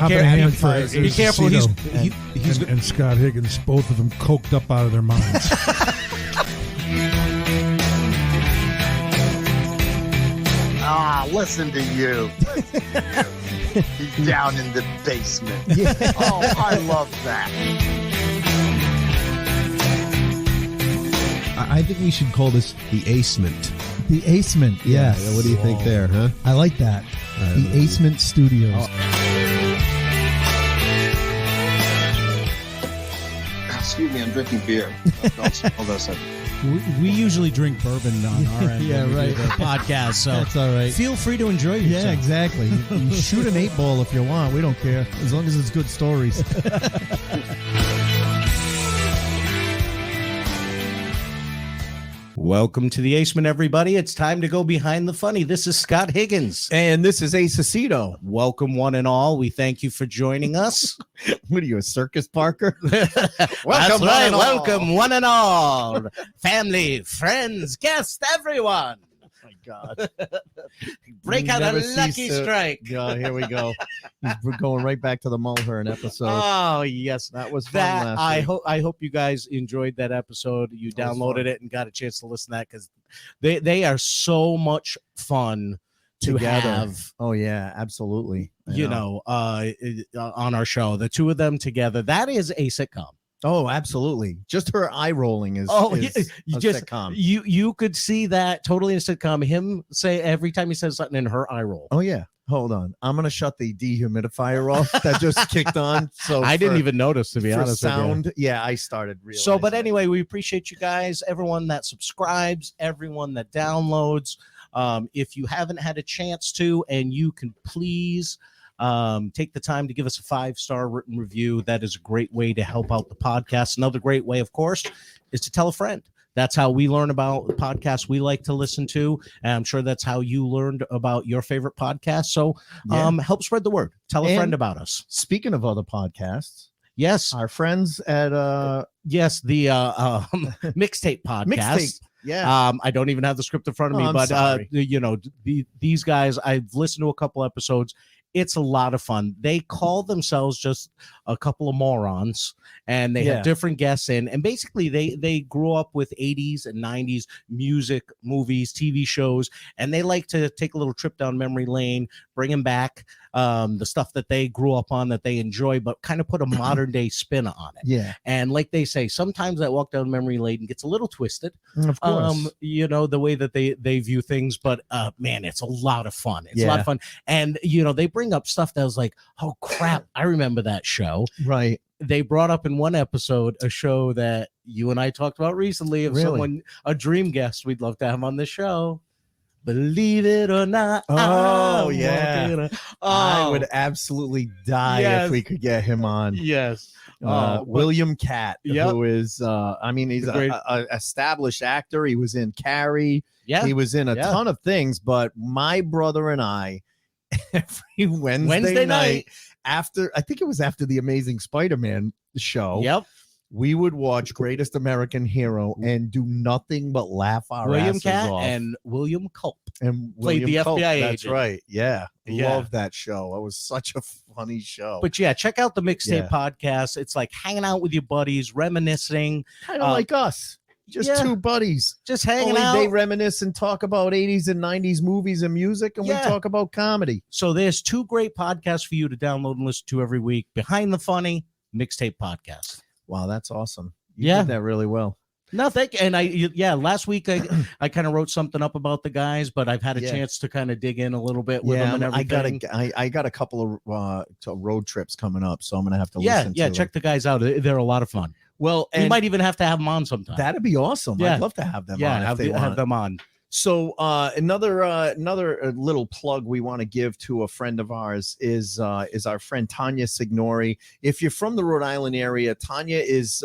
hopping a hand for Be careful. He's and Scott Higgins, both of them coked up out of their minds. Listen to you. He's down in the basement. Yeah. Oh, I love that. I think we should call this the Acement. The Acement, yes. Yeah, what do you think there, huh? I like that. The Acement Studios. Excuse me, I'm drinking beer. Hold on a second. We usually drink bourbon on our end. Yeah, when we right. do the podcast, so That's all right. feel free to enjoy yourself. Yeah, exactly. You shoot an 8-ball if you want. We don't care, as long as it's good stories. Welcome to the Acement, everybody. It's time to go behind the funny. This is Scott Higgins. And this is Ace Aceto. Welcome, one and all. We thank you for joining us. What are you, a circus Parker? Welcome, right. Welcome, one and all. Family, friends, guests, everyone. Oh, my God. Break out a lucky strike. God, here we go. We're going right back to the Mulhern episode. Oh, yes. That was fun last week. I hope you guys enjoyed that episode. You downloaded it and got a chance to listen to that because they are so much fun to have. Oh, yeah, absolutely. On our show. The two of them together. That is a sitcom. Oh, absolutely. Just her eye rolling is sitcom. You could see that totally in a sitcom. Him say every time he says something in her eye roll. Oh, yeah. Hold on. I'm going to shut the dehumidifier off that just kicked on. So I didn't even notice, to be honest. Sound, with you. yeah, I started realizing. So, but anyway, we appreciate you guys, everyone that subscribes, everyone that downloads. If you haven't had a chance to, and you can please take the time to give us a 5-star written review. That is a great way to help out the podcast. Another great way, of course, is to tell a friend. That's how we learn about the podcasts we like to listen to. And I'm sure that's how you learned about your favorite podcast. So help spread the word. Tell a friend about us. Speaking of other podcasts. Yes. Our friends at the Mixtape podcast. Mixtape. Yeah. I don't even have the script in front of me, but these guys, I've listened to a couple episodes. It's a lot of fun. They call themselves just a couple of morons, and they have different guests in. And basically, they grew up with 80s and 90s music, movies, TV shows, and they like to take a little trip down memory lane, bringing back the stuff that they grew up on that they enjoy, but kind of put a modern day spin on it. Yeah. And like they say, sometimes that walk down memory lane gets a little twisted. Of course. The way that they view things, but man, it's a lot of fun. It's a lot of fun. And they bring up stuff that was like, oh crap, I remember that show. Right. They brought up in one episode a show that you and I talked about recently of someone, a dream guest we'd love to have on the show. Believe it or not. Oh, yeah. I would absolutely die if we could get him on. Yes. William Catt, who is, he's an established actor. He was in Carrie. Yeah. He was in a ton of things, but my brother and I, every Wednesday night, after the Amazing Spider-Man show, we would watch Greatest American Hero and do nothing but laugh our asses off. And William Culp. And played the FBI agent. That's right. Yeah. Love that show. It was such a funny show. But check out the Mixtape podcast. It's like hanging out with your buddies, reminiscing. Kind of like us. Just two buddies. Just hanging out. They reminisce and talk about 80s and 90s movies and music, and we talk about comedy. So there's two great podcasts for you to download and listen to every week. Behind the Funny, Mixtape podcast. Wow, that's awesome. You did that really well. No, thank you. And last week I kind of wrote something up about the guys, but I've had a chance to kind of dig in a little bit with them and everything. I got a couple of road trips coming up, so I'm gonna have to listen to check the guys out. They're a lot of fun. Well, we might even have to have them on sometime. That'd be awesome. Yeah. I'd love to have them on. Yeah, have them on. So another little plug we want to give to a friend of ours is our friend Tanya Signori. If you're from the Rhode Island area, Tanya is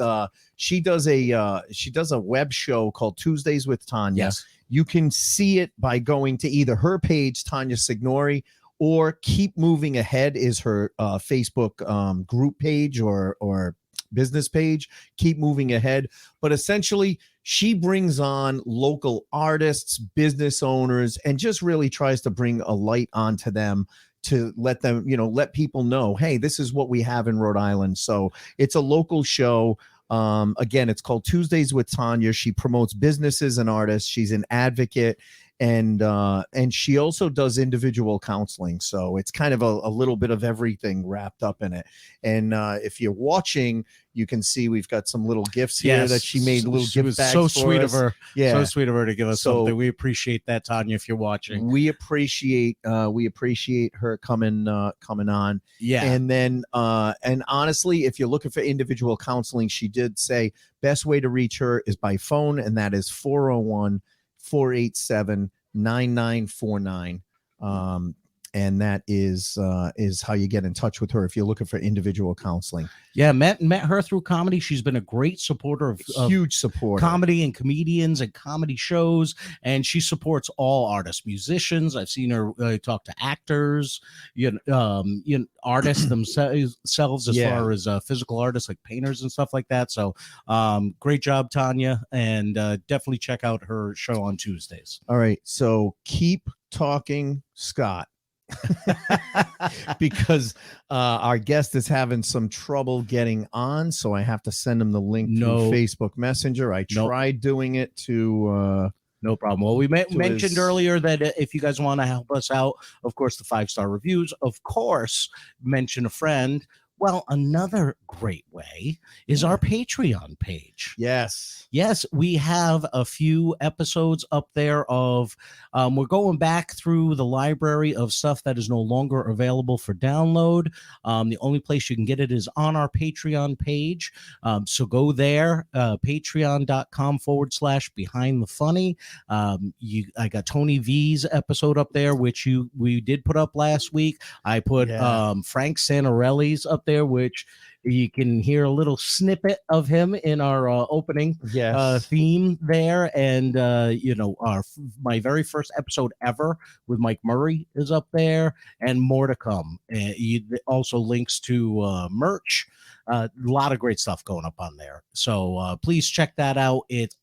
she does a web show called Tuesdays with Tanya. Yes. You can see it by going to either her page, Tanya Signori, or Keep Moving Ahead is her Facebook group page or business page. Keep Moving Ahead. But essentially, she brings on local artists, business owners, and just really tries to bring a light onto them to let them, let people know, hey, this is what we have in Rhode Island. So it's a local show. Again, it's called Tuesdays with Tanya. She promotes businesses and artists. She's an advocate, and she also does individual counseling. So it's kind of a little bit of everything wrapped up in it. And if you're watching, you can see we've got some little gifts here that she made. Little gift bags. So sweet of her. Yeah, so sweet of her to give us something. We appreciate that, Tanya. If you're watching, we appreciate her coming on. Yeah, and then and honestly, if you're looking for individual counseling, she did say best way to reach her is by phone, and that is 401-487-9949. And that is how you get in touch with her if you're looking for individual counseling. Yeah, met her through comedy. She's been a great supporter of huge supporter comedy and comedians and comedy shows, and she supports all artists, musicians. I've seen her talk to actors, artists themselves as far as physical artists like painters and stuff like that. So, great job, Tanya, and definitely check out her show on Tuesdays. All right, so keep talking, Scott. Because our guest is having some trouble getting on, so I have to send him the link through Facebook Messenger. I tried doing it to no problem. Well, we mentioned earlier that if you guys want to help us out, of course, the 5-star reviews, of course, mention a friend. Well, another great way is our Patreon page. Yes, we have a few episodes up there of we're going back through the library of stuff that is no longer available for download. The only place you can get it is on our Patreon page. So go there, patreon.com/behind the funny. I got Tony V's episode up there, which we did put up last week. I put Frank Santarelli's up there, which you can hear a little snippet of him in our opening theme there. And my very first episode ever with Mike Murray is up there, and more to come. Also links to merch, a lot of great stuff going up on there. So please check that out. It's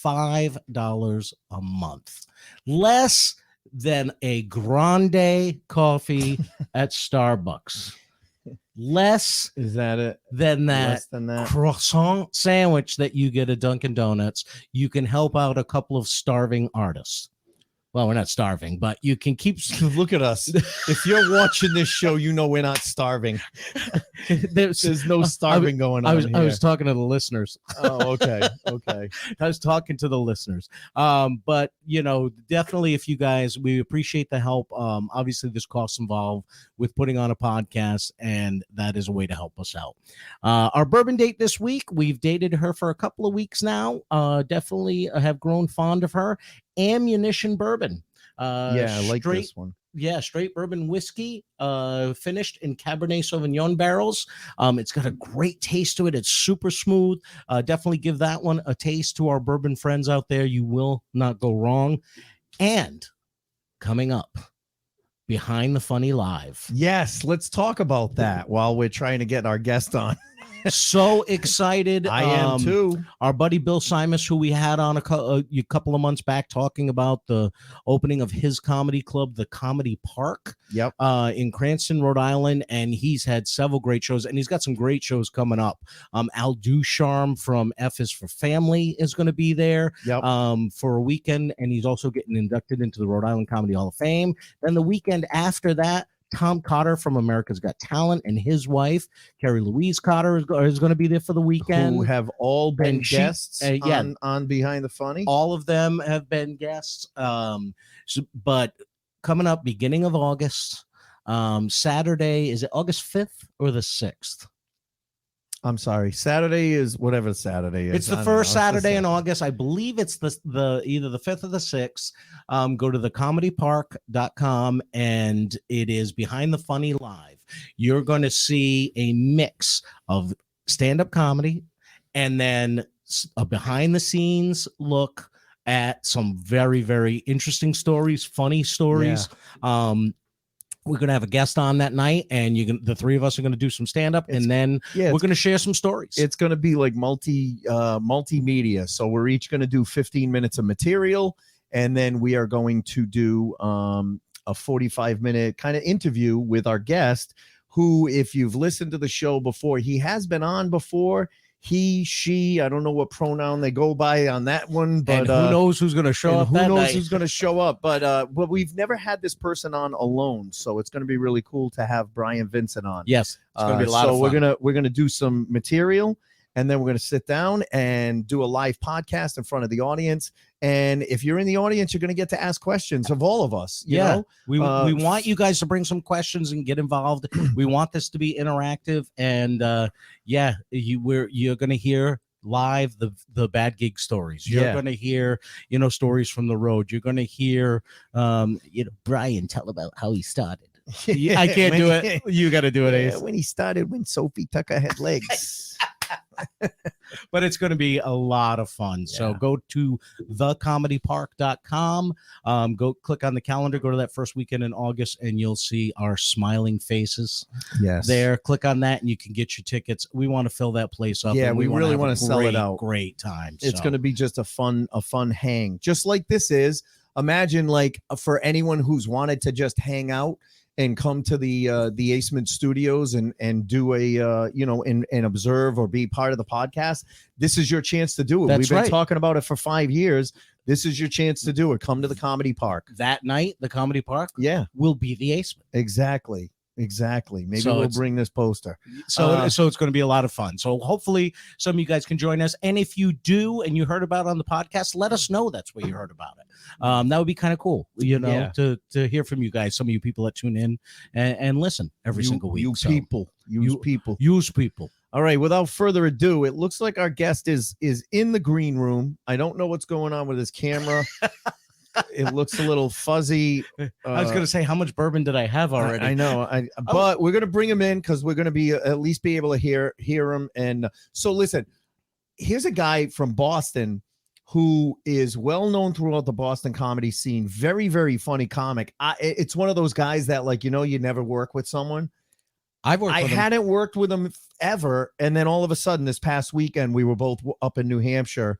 $5 a month, less than a grande coffee at Starbucks. Less is that it than that croissant sandwich that you get at Dunkin' Donuts. You can help out a couple of starving artists. Well, we're not starving, but you can keep. Look at us. If you're watching this show, you know we're not starving. There's no starving going on here. I was talking to the listeners. Oh, okay. I was talking to the listeners. But definitely, if you guys, we appreciate the help. Obviously, there's costs involved with putting on a podcast, and that is a way to help us out. Our bourbon date this week, we've dated her for a couple of weeks now. Definitely have grown fond of her. Ammunition bourbon. I like this one. Yeah, straight bourbon whiskey, finished in Cabernet Sauvignon barrels. It's got a great taste to it. It's super smooth. Definitely give that one a taste to our bourbon friends out there. You will not go wrong. And coming up, Behind the Funny Live. Yes, let's talk about that while we're trying to get our guest on. So excited. I am too. Our buddy Bill Simus, who we had on a couple of months back, talking about the opening of his comedy club, the Comedy Park, in Cranston, Rhode Island, and he's had several great shows, and he's got some great shows coming up. Al Ducharme from F is for Family is going to be there for a weekend, and he's also getting inducted into the Rhode Island Comedy Hall of Fame. Then the weekend after that, Tom Cotter from America's Got Talent and his wife, Carrie Louise Cotter, is going to be there for the weekend. Who have all been guests on Behind the Funny. All of them have been guests. But coming up beginning of August, Saturday, is it August 5th or the 6th? I'm sorry. Saturday is whatever Saturday is. It's the first Saturday in August. I believe it's the either the 5th or the 6th. Go to thecomedypark.com, and it is Behind the Funny Live. You're going to see a mix of stand-up comedy and then a behind-the-scenes look at some very, very interesting stories, funny stories. We're going to have a guest on that night, and the three of us are going to do some stand-up, and then we're going to share some stories. It's going to be like multimedia. So we're each going to do 15 minutes of material, and then we are going to do a 45-minute kind of interview with our guest, who, if you've listened to the show before, he has been on before. He, she, I don't know what pronoun they go by on that one, but and who knows who's going to show up? Who knows who's going to show up? But we've never had this person on alone, so it's going to be really cool to have Brian Vincent on. Yes, it's going to be a lot of fun. We're gonna do some material, and then we're going to sit down and do a live podcast in front of the audience. And if you're in the audience, you're going to get to ask questions of all of us. You know? We want you guys to bring some questions and get involved. We want this to be interactive. And you're going to hear live the bad gig stories. You're going to hear, stories from the road. You're going to hear, Brian tell about how he started. I can't do it. You got to do it, Ace. When he started, when Sophie Tucker had legs. But it's going to be a lot of fun. So go to thecomedypark.com. Go click on the calendar, go to that first weekend in August, and you'll see our smiling faces there. Click on that and you can get your tickets. We want to fill that place up. Yeah, we really want to sell it out. Great time. It's going to be just a fun hang, just like this is. Imagine, like, for anyone who's wanted to just hang out and come to the Aceman Studios and do and observe or be part of the podcast. This is your chance to do it. We've been talking about it for 5 years. This is your chance to do it. Come to the Comedy Park. That night, the Comedy Park will be the Aceman. Exactly. Maybe we'll bring this poster. So it's going to be a lot of fun. So hopefully some of you guys can join us. And if you do and you heard about it on the podcast, let us know that's where you heard about it. That would be kind of cool, to hear from you guys, some of you people that tune in and listen every single week. Use people. All right, without further ado, it looks like our guest is in the green room. I don't know what's going on with his camera. It looks a little fuzzy. I was going to say, how much bourbon did I have already? I know. But we're going to bring him in because we're going to be at least be able to hear him. And so listen, here's a guy from Boston who is well known throughout the Boston comedy scene. Very, very funny comic. It's one of those guys that, like, you never work with someone. I hadn't worked with him ever. And then all of a sudden this past weekend, we were both up in New Hampshire.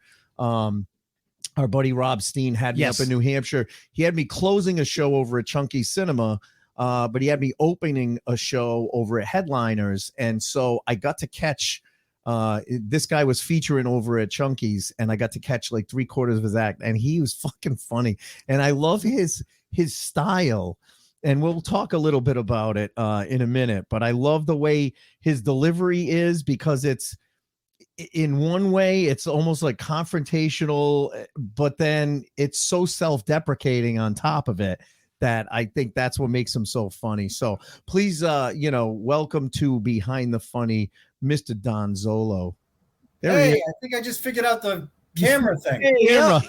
Our buddy Rob Steen had me up in New Hampshire. He had me closing a show over at Chunky Cinema, but he had me opening a show over at Headliners. And so I got to catch this guy was featuring over at Chunky's, and I got to catch like 3/4 of his act, and he was fucking funny. And I love his style. And we'll talk a little bit about it in a minute. But I love the way his delivery is, because it's, in one way, it's almost like confrontational, but then it's so self-deprecating on top of it that I think that's what makes him so funny. So please, welcome to Behind the Funny, Mr. Don Zollo. I think I just figured out the camera thing.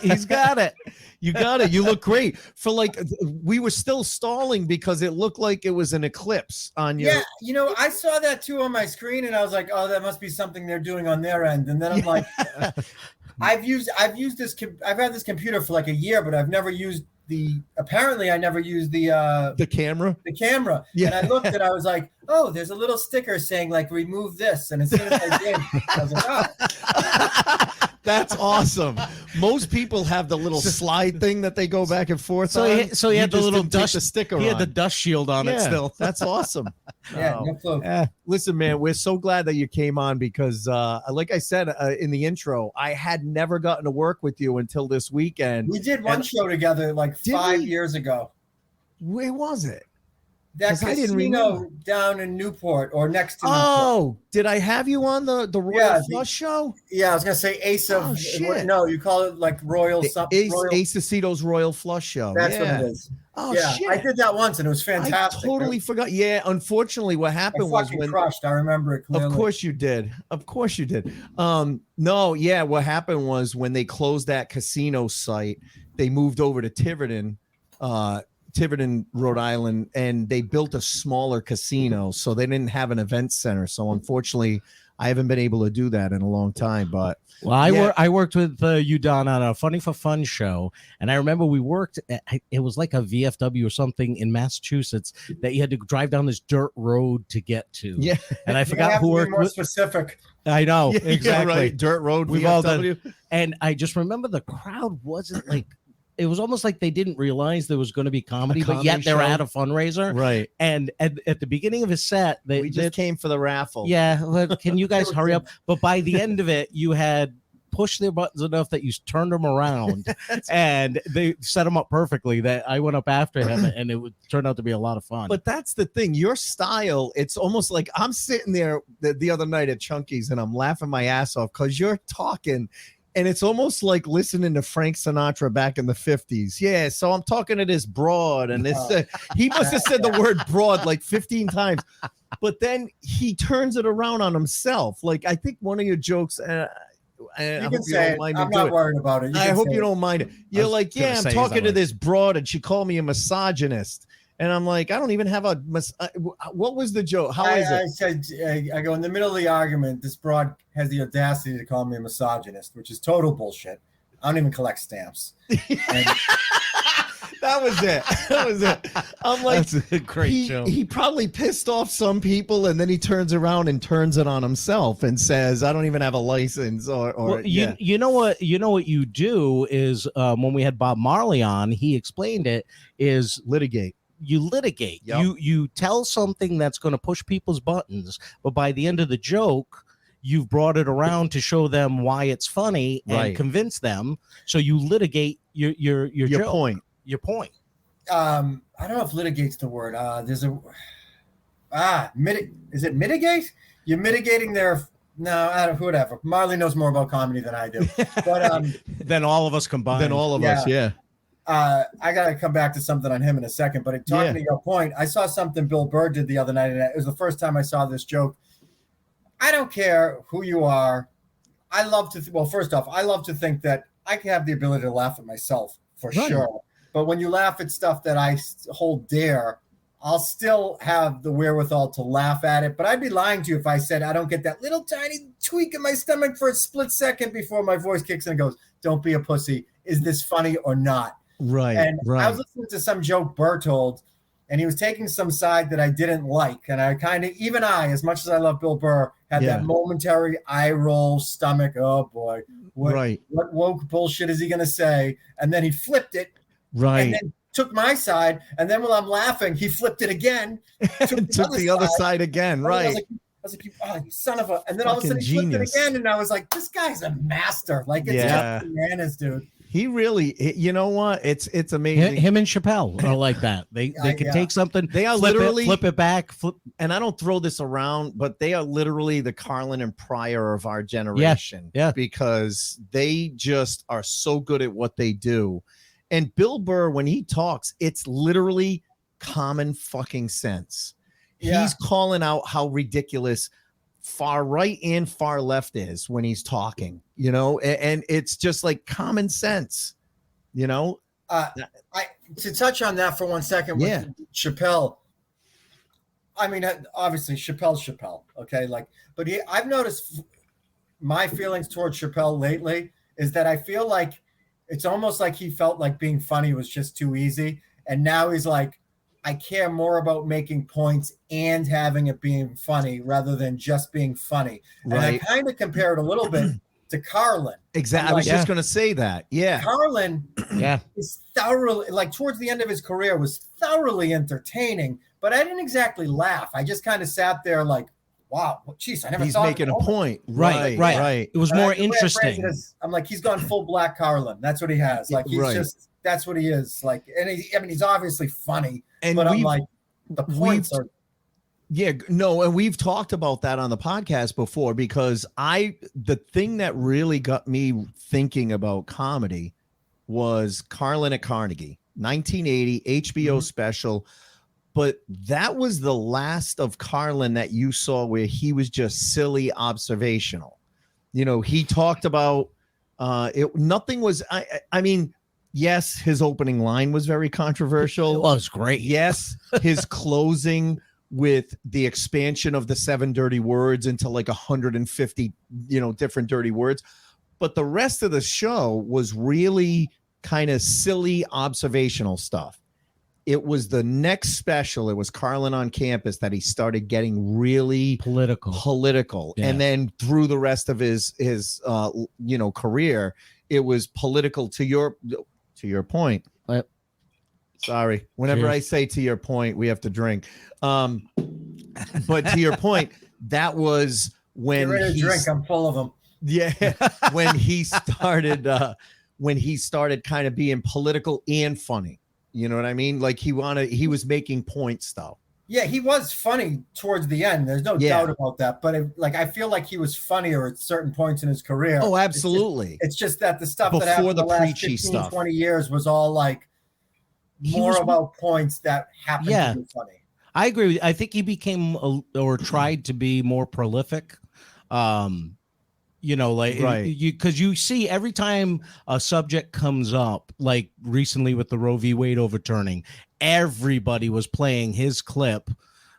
He's got it. You got it. You look great. For like, we were still stalling because it looked like it was an eclipse on your. Yeah, I saw that too on my screen, and I was like, oh, that must be something they're doing on their end. And then I'm like, I've had this computer for like a year, but I've never used I never used the camera. The camera. Yeah. And I looked and I was like, oh, there's a little sticker saying like remove this. And as soon as I did, I was like, oh. That's awesome. Most people have the little slide thing that they go back and forth. So he had the little dust sticker. He had the dust shield on it still. That's awesome. No clue. Listen, man, we're so glad that you came on because, like I said in the intro, I had never gotten to work with you until this weekend. We did one show together like 5 years ago. Where was it? That casino down in Newport or next to Newport. Oh, did I have you on the Royal Flush show? Yeah, I was going to say Ace of... No, you call it like Royal something. Ace Aceto's Royal Flush show. That's what it is. Oh, shit. I did that once and it was fantastic. I totally forgot. Yeah, unfortunately, what happened was when... crushed. I remember it clearly. Of course you did. What happened was when they closed that casino site, they moved over to Tiverton, Rhode Island, and they built a smaller casino, so they didn't have an event center. So unfortunately, I haven't been able to do that in a long time. But I worked with you, Don, on a Funny for Fun show, and I remember we worked. It was like a VFW or something in Massachusetts that you had to drive down this dirt road to get to. Yeah, and I forgot who worked. More specific. I know exactly. Right. Dirt road. We've all done. And I just remember the crowd wasn't like it was almost like they didn't realize there was going to be comedy, but yet they're at a fundraiser. Right. And at the beginning of his set, we just came for the raffle. Yeah. Well, can you guys hurry up? But by the end of it, you had pushed their buttons enough that you turned them around and they set them up perfectly that I went up after him and it would turn out to be a lot of fun. But that's the thing. Your style, it's almost like I'm sitting there the other night at Chunky's and I'm laughing my ass off because you're talking. And it's almost like listening to Frank Sinatra back in the 50s. Yeah, so I'm talking to this broad, and this he must have said the word broad like 15 times. But then he turns it around on himself. Like, I think one of your jokes, I hope you don't mind me I'm not worried about it. I hope you don't mind it. You're like, yeah, I'm talking to this broad, and she called me a misogynist. And I'm like, I don't even have a. What was the joke? How is it? I said, I go in the middle of the argument. This broad has the audacity to call me a misogynist, which is total bullshit. I don't even collect stamps. That was it. That was it. I'm like, that's a great joke. He probably pissed off some people, and then he turns around and turns it on himself and says, "I don't even have a license." You know what you do is when we had Bob Marley on, he explained it is litigate. You litigate. Yep. You tell something that's going to push people's buttons, but by the end of the joke, you've brought it around to show them why it's funny and convince them. So you litigate your joke. point. Your point. I don't know if litigate's the word. There's a is it mitigate? You're mitigating their. No, I don't. Whatever. Marley knows more about comedy than I do. But than all of us combined. Than all of us. Yeah. I got to come back to something on him in a second, but talking to your point, I saw something Bill Burr did the other night, and it was the first time I saw this joke. I don't care who you are. I love to, first off, I love to think that I can have the ability to laugh at myself for sure. But when you laugh at stuff that I hold dear, I'll still have the wherewithal to laugh at it. But I'd be lying to you if I said I don't get that little tiny tweak in my stomach for a split second before my voice kicks in and goes, "Don't be a pussy. Is this funny or not?" Right. And I was listening to some joke Burr told, and he was taking some side that I didn't like. And I kind of, even I, as much as I love Bill Burr, had that momentary eye roll, stomach. Oh boy. What woke bullshit is he going to say? And then he flipped it. Right. And then took my side. And then while I'm laughing, he flipped it again. Took the other side again. Right. I was like, you son of a, and then all of a sudden he flipped it again. And I was like, this guy's a master. Like, it's just bananas, dude. He really, you know what? It's amazing. Him and Chappelle are like that. They can take something, they are literally flip it back. And I don't throw this around, but they are literally the Carlin and Pryor of our generation. Yeah. Because they just are so good at what they do. And Bill Burr, when he talks, it's literally common fucking sense. Yeah. He's calling out how ridiculous far right and far left is when he's talking, you know, and it's just like common sense, you know. To touch on that for 1 second with Chappelle, I mean, obviously Chappelle, okay, like, but I've noticed my feelings towards Chappelle lately is that I feel like it's almost like he felt like being funny was just too easy, and now he's like, I care more about making points and having it being funny rather than just being funny. Right. And I kind of compare it a little bit to Carlin. Exactly. I was just going to say that. Yeah. Carlin is thoroughly, like towards the end of his career, was thoroughly entertaining, but I didn't exactly laugh. I just kind of sat there like, wow, geez, I never thought. He's making a point. Right. It was more interesting. I'm like, he's gone full black Carlin. That's what he has. Like, he's just, that's what he is. Like, and he's obviously funny. But I'm like, the points are. Yeah, no, and we've talked about that on the podcast before because the thing that really got me thinking about comedy was Carlin at Carnegie, 1980 HBO special. But that was the last of Carlin that you saw where he was just silly observational. You know, he talked about nothing was, I mean, yes, his opening line was very controversial. Well, it's great. Yes, his closing with the expansion of the 7 dirty words into like 150, different dirty words. But the rest of the show was really kind of silly observational stuff. It was the next special. It was Carlin on Campus that he started getting really political. Yeah. And then through the rest of his career, it was political to To your point. Sorry. Whenever Cheers. I say to your point, we have to drink. But to your point, that was when Get ready to drink. I'm full of them. Yeah, when he started kind of being political and funny. You know what I mean? Like he was making points though. Yeah, he was funny towards the end. There's no doubt about that. But I feel like he was funnier at certain points in his career. Oh, absolutely. It's just that the stuff Before that happened the the last preachy 15, stuff. 20 years was all like more about points that happened to be funny. I agree with you. I think he became or tried to be more prolific. You know, like because you see every time a subject comes up, like recently with the Roe v. Wade overturning, everybody was playing his clip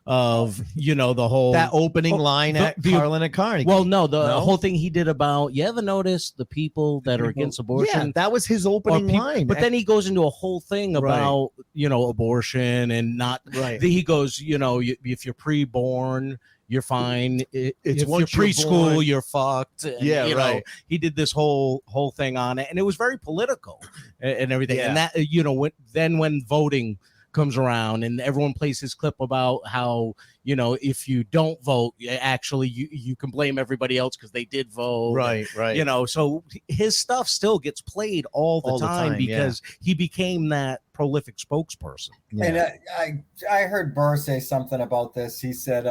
of, you know, the whole that opening line at Carlin and Carnegie. Well, no, the whole thing he did about, you ever notice the people that are against abortion? Yeah, that was his opening line. But then he goes into a whole thing about, you know, abortion and not. Right. He goes, you know, if you're pre-born, you're fine. If you're preschool, you're fucked. And, you know, he did this whole thing on it, and it was very political and everything. Yeah. And that, you know, when voting comes around and everyone plays his clip about how, you know, if you don't vote, actually you can blame everybody else because they did vote. Right. You know, so his stuff still gets played all the time because he became that prolific spokesperson. Yeah. And I heard Burr say something about this. He said,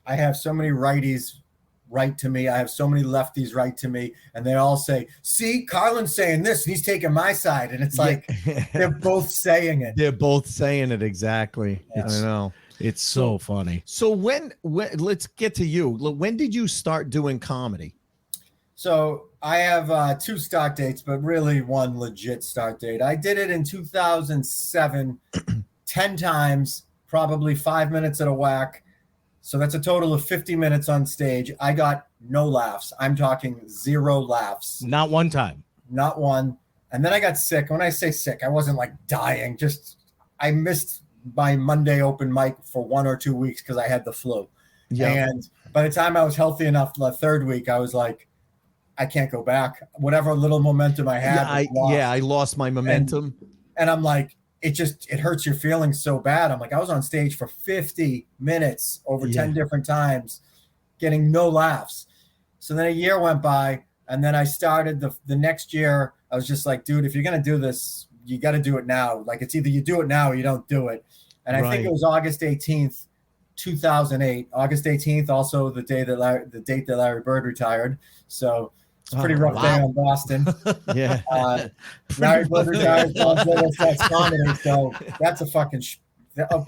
I have so many righties write to me. I have so many lefties write to me, and they all say, see, Carlin's saying this, and he's taking my side. And it's like, they're both saying it. They're both saying it. Exactly. Yes. I know. It's so funny. So when let's get to you. When did you start doing comedy? So I have 2 start dates, but really one legit start date. I did it in 2007, 10 times, probably 5 minutes at a whack. So that's a total of 50 minutes on stage. I got no laughs. I'm talking 0 laughs. Not one time. Not one. And then I got sick. When I say sick, I wasn't like dying. Just I missed my Monday open mic for 1 or 2 weeks because I had the flu. Yeah. And by the time I was healthy enough, the 3rd week, I was like, I can't go back. Whatever little momentum I had. I lost my momentum. And I'm like, it hurts your feelings so bad. I'm like, I was on stage for 50 minutes over 10 different times, getting no laughs. So then a year went by, and then I started the next year. I was just like, dude, if you're going to do this, you got to do it now. Like, it's either you do it now or you don't do it. And I think it was August 18th, 2008. August 18th, also the date that Larry Bird retired. So it's a pretty rough day on Boston. Larry Bird retired. That's comedy. So that's a fucking.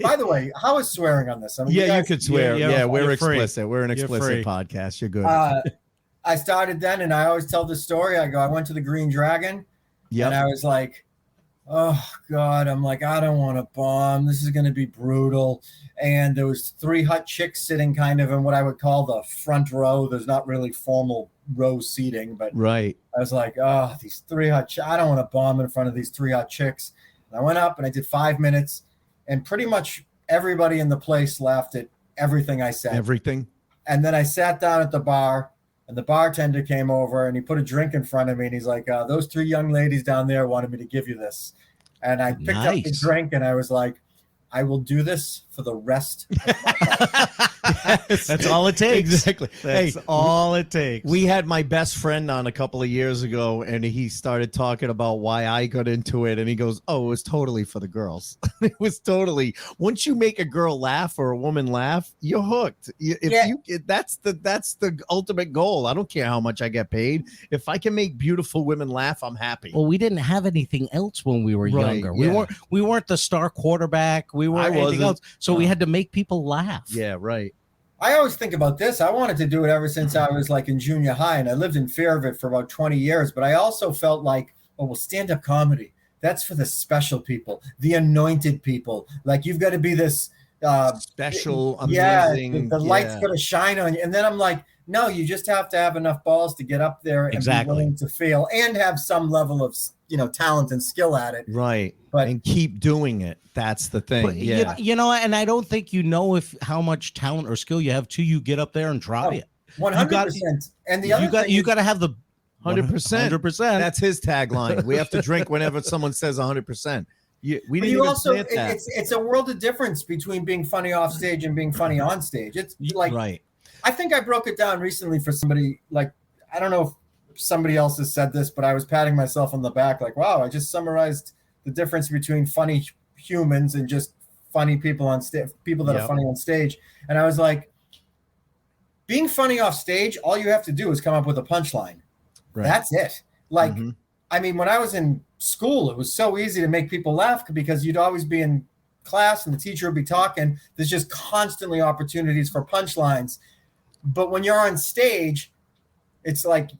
By the way, how is swearing on this? I mean, you could swear. Yeah, we're explicit. We're an explicit podcast. You're good. I started then, and I always tell this story. I went to the Green Dragon, and I was like, oh God, I'm like, I don't want to bomb. This is going to be brutal. And there was 3 hot chicks sitting kind of in what I would call the front row. There's not really formal row seating, but I was like, oh, these 3 hot chicks. I don't want to bomb in front of these 3 hot chicks. And I went up and I did 5 minutes, and pretty much everybody in the place laughed at everything I said. Everything. And then I sat down at the bar, and the bartender came over and he put a drink in front of me, and he's like, those 3 young ladies down there wanted me to give you this. And I picked up the drink, and I was like, I will do this for the rest of my life. That's all it takes. Exactly. That's all it takes. We had my best friend on a couple of years ago, and he started talking about why I got into it. And he goes, oh, it was totally for the girls. It was totally, once you make a girl laugh or a woman laugh, you're hooked. That's the ultimate goal. I don't care how much I get paid. If I can make beautiful women laugh, I'm happy. Well, we didn't have anything else when we were younger. We weren't the star quarterback. We weren't anything else. So we had to make people laugh. Yeah, right. I always think about this. I wanted to do it ever since I was like in junior high, and I lived in fear of it for about 20 years. But I also felt like, stand-up comedy, that's for the special people, the anointed people. Like, you've got to be this special, amazing. The light's going to shine on you. And then I'm like, no, you just have to have enough balls to get up there and be willing to fail and have some level of, talent and skill at it. Right. And keep doing it. That's the thing. But, and I don't think how much talent or skill you have till you get up there and try it. 100%. And the other thing you got to have the 100%. 100%. That's his tagline. We have to drink whenever someone says 100%. We didn't even also, plant that. it's a world of difference between being funny off stage and being funny on stage. It's like, right. I think I broke it down recently for somebody, like, I don't know if somebody else has said this, but I was patting myself on the back like, wow, I just summarized the difference between funny humans and just funny people on stage, people that are funny on stage. And I was like, being funny off stage, all you have to do is come up with a punchline. Right. That's it. Like, I mean, when I was in school, it was so easy to make people laugh because you'd always be in class and the teacher would be talking. There's just constantly opportunities for punchlines. But when you're on stage, it's like,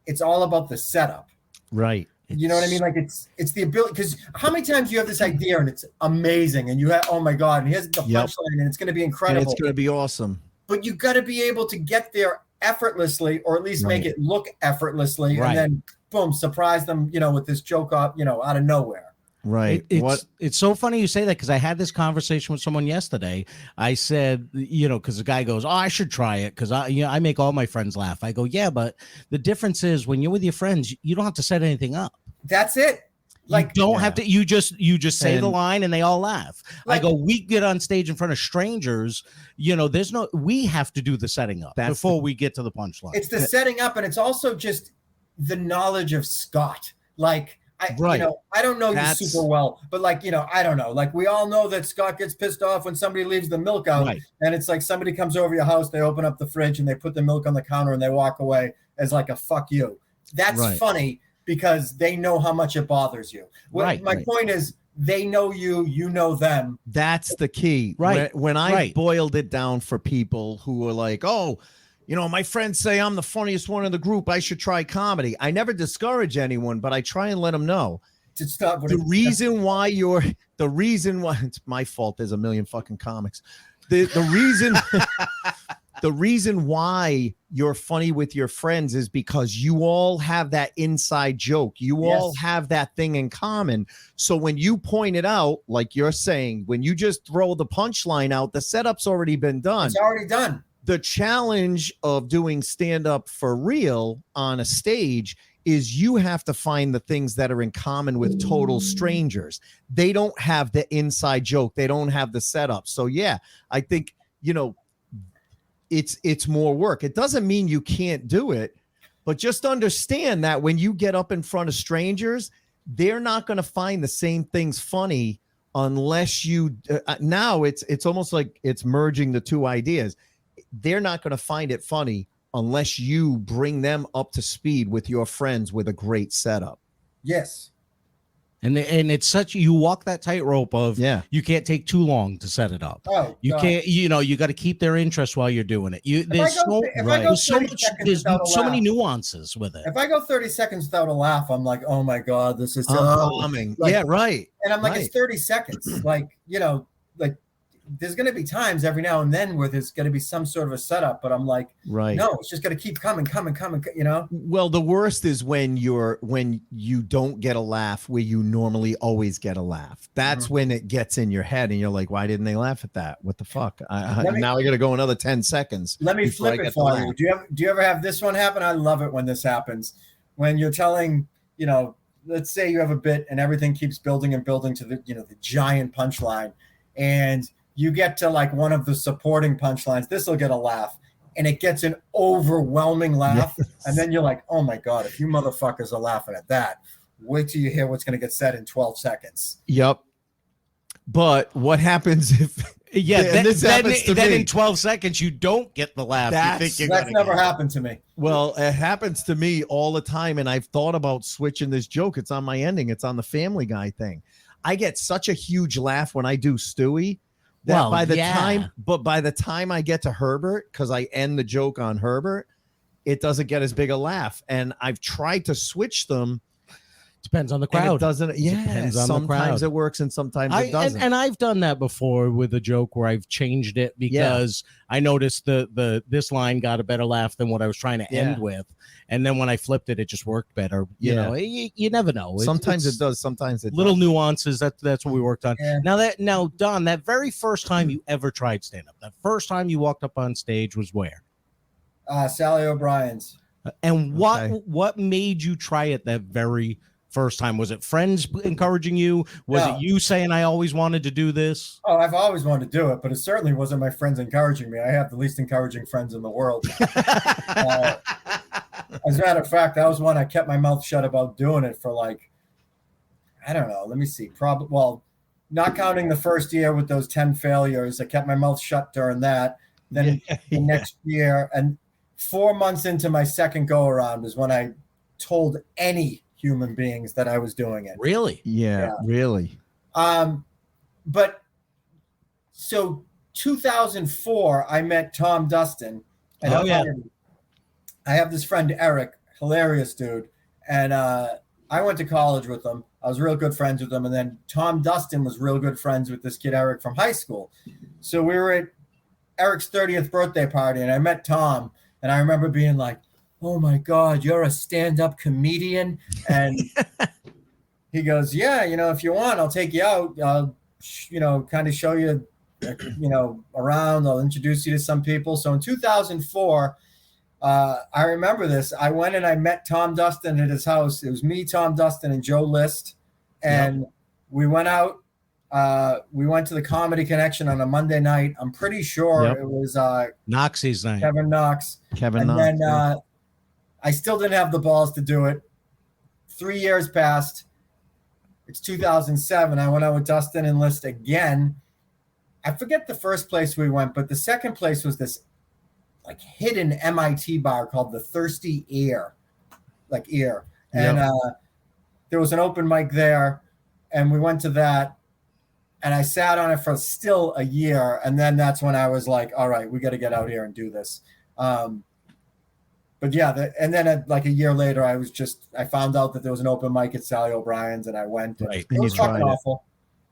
it's all about the setup. Right. You know what I mean? Like it's the ability, because how many times you have this idea and it's amazing and you have, oh my God, and here's the punchline and it's going to be incredible. And it's going to be awesome. But you got to be able to get there effortlessly, or at least make it look effortlessly, and then boom, surprise them, with this joke out of nowhere. Right. It's so funny you say that, because I had this conversation with someone yesterday. I said, because the guy goes, oh, I should try it because I make all my friends laugh. I go, yeah, but the difference is when you're with your friends, you don't have to set anything up. That's it. Like, you don't have to. You just say the line and they all laugh. Like, I go, we get on stage in front of strangers. We have to do the setting up before we get to the punchline. It's the setting up, and it's also just the knowledge of Scott. Like, I don't know you super well, but like, I don't know. Like, we all know that Scott gets pissed off when somebody leaves the milk out, and it's like somebody comes over your house, they open up the fridge and they put the milk on the counter and they walk away as like a fuck you. That's funny because they know how much it bothers you. My point is, they know you, you know them. That's the key. Right. When I boiled it down for people who were like, oh, my friends say I'm the funniest one in the group, I should try comedy. I never discourage anyone, but I try and let them know. The reason why it's my fault. There's a million fucking comics. The reason why you're funny with your friends is because you all have that inside joke. You all have that thing in common. So when you point it out, like you're saying, when you just throw the punchline out, the setup's already been done. It's already done. The challenge of doing stand-up for real on a stage is you have to find the things that are in common with total strangers. They don't have the inside joke. They don't have the setup. So yeah, I think, it's more work. It doesn't mean you can't do it, but just understand that when you get up in front of strangers, they're not going to find the same things funny unless you now it's almost like it's merging the two ideas. They're not going to find it funny unless you bring them up to speed with your friends with a great setup. Yes. And it's such, you walk that tightrope of, you can't take too long to set it up. Oh, you can't, you got to keep their interest while you're doing it. There's so many nuances with it. If I go 30 seconds without a laugh, I'm like, oh my God, this is humming. And I'm like, it's 30 seconds. Like, there's going to be times every now and then where there's going to be some sort of a setup, but I'm like, no, it's just going to keep coming. Well, the worst is when you don't get a laugh where you normally always get a laugh. That's when it gets in your head and you're like, why didn't they laugh at that? What the fuck? Now I got to go another 10 seconds. Let me flip it for you. Do you ever have this one happen? I love it when this happens. When you're telling, let's say you have a bit and everything keeps building and building to the, the giant punchline, and you get to like one of the supporting punchlines. This will get a laugh, and it gets an overwhelming laugh. Yes. And then you're like, oh my God, if you motherfuckers are laughing at that, wait till you hear what's going to get said in 12 seconds. Yep. But what happens if then in 12 seconds you don't get the laugh? That's never happened to me. Well, it happens to me all the time, and I've thought about switching this joke. It's on my ending. It's on the Family Guy thing. I get such a huge laugh when I do Stewie. By the time I get to Herbert, because I end the joke on Herbert, it doesn't get as big a laugh. And I've tried to switch them. Depends on the crowd. It doesn't. Yeah. Depends on sometimes the crowd. It works and sometimes it doesn't. And I've done that before with a joke where I've changed it because I noticed this line got a better laugh than what I was trying to end with. And then when I flipped it, it just worked better. You never know. Sometimes it does. Sometimes it little does. Nuances. That's what we worked on. Yeah. Now, Don, that very first time you ever tried stand up, that first time you walked up on stage was where? Sally O'Brien's. And what made you try it that very first time? Was it friends encouraging you? Was it you saying, I always wanted to do this? Oh, I've always wanted to do it, but it certainly wasn't my friends encouraging me. I have the least encouraging friends in the world. As a matter of fact, that was one I kept my mouth shut about doing it for like, I don't know. Let me see. Not counting the first year with those 10 failures, I kept my mouth shut during that. Then the next year, and 4 months into my second go around is when I told any human beings that I was doing it. Really? Yeah. Really. But so 2004, I met Tom Dustin. And I have this friend, Eric, hilarious dude. And I went to college with him. I was real good friends with him. And then Tom Dustin was real good friends with this kid, Eric, from high school. So we were at Eric's 30th birthday party, and I met Tom. And I remember being like, oh, my God, you're a stand-up comedian? And he goes, yeah, if you want, I'll take you out. I'll, kind of show you, around. I'll introduce you to some people. So in 2004, I remember this. I went and I met Tom Dustin at his house. It was me, Tom Dustin, and Joe List. And we went out. We went to the Comedy Connection on a Monday night. I'm pretty sure it was Knoxie's night. Kevin Knox. And then I still didn't have the balls to do it. 3 years passed. It's 2007. I went out with Dustin and List again. I forget the first place we went, but the second place was this like hidden MIT bar called the Thirsty Ear, and there was an open mic there, and we went to that, and I sat on it for still a year, and then that's when I was like, all right, we got to get out here and do this. But yeah, and then like a year later, I found out that there was an open mic at Sally O'Brien's, and I went. Right. It was fucking awful.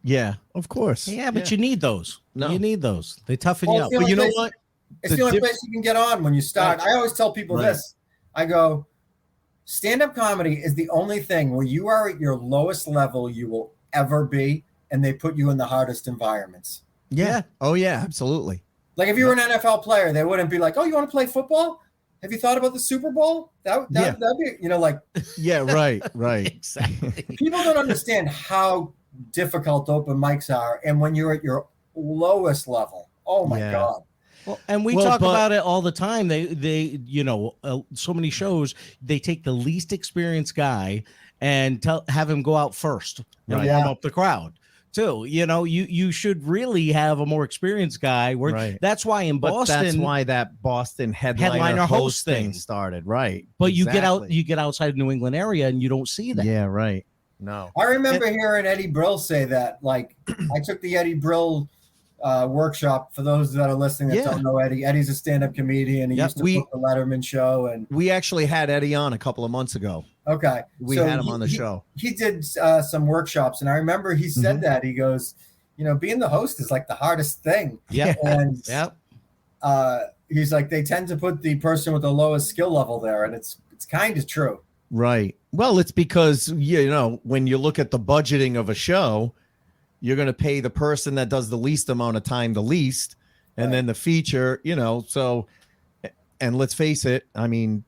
Yeah, of course. Yeah, but you need those. No. You need those. They toughen you up. But you know what? It's the only place you can get on when you start. I always tell people this. I go, stand-up comedy is the only thing where you are at your lowest level you will ever be, and they put you in the hardest environments. Yeah. Oh, yeah, absolutely. Like if you were an NFL player, they wouldn't be like, oh, you want to play football? Have you thought about the Super Bowl? That'd be, like. Yeah, right. Exactly. People don't understand how difficult open mics are. And when you're at your lowest level, oh my God. Well, and we talk about it all the time. They so many shows, they take the least experienced guy and have him go out first and warm up the crowd too. You should really have a more experienced guy. That's why in Boston, that's why that Boston headliner host thing started. Right. But you get outside of New England area and you don't see that. Yeah. Right. No. I remember hearing Eddie Brill say that. Like I took the Eddie Brill workshop. For those that are listening that don't know Eddie, Eddie's a stand-up comedian. He used to book the Letterman show, and we actually had Eddie on a couple of months ago. Okay, we had him on the show. He did some workshops, and I remember he said that he goes, being the host is like the hardest thing. Yeah, and he's like they tend to put the person with the lowest skill level there, and it's kind of true. Right. Well, it's because when you look at the budgeting of a show, you're going to pay the person that does the least amount of time the least, and then the feature, so, and let's face it, I mean,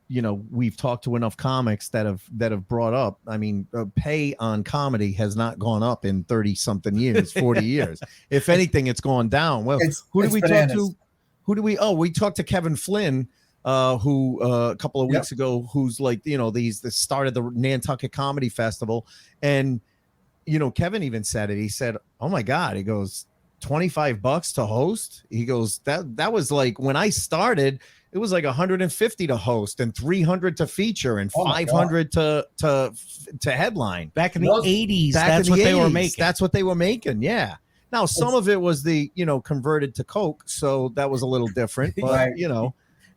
we've talked to enough comics that have brought up, I mean, pay on comedy has not gone up in 30 something years, 40 years. If anything, it's gone down. Well, who did we talk to? We talked to Kevin Flynn, who a couple of weeks ago, who's like, this started the Nantucket Comedy Festival. And, Kevin even said it. He said, oh my God, he goes, $25 to host. He goes, that was like when I started, it was like $150 to host and $300 to feature and $500 to headline. Back in the 80s, that's what they were making. That's what they were making. Yeah. Now, some of it was converted to Coke. So that was a little different, but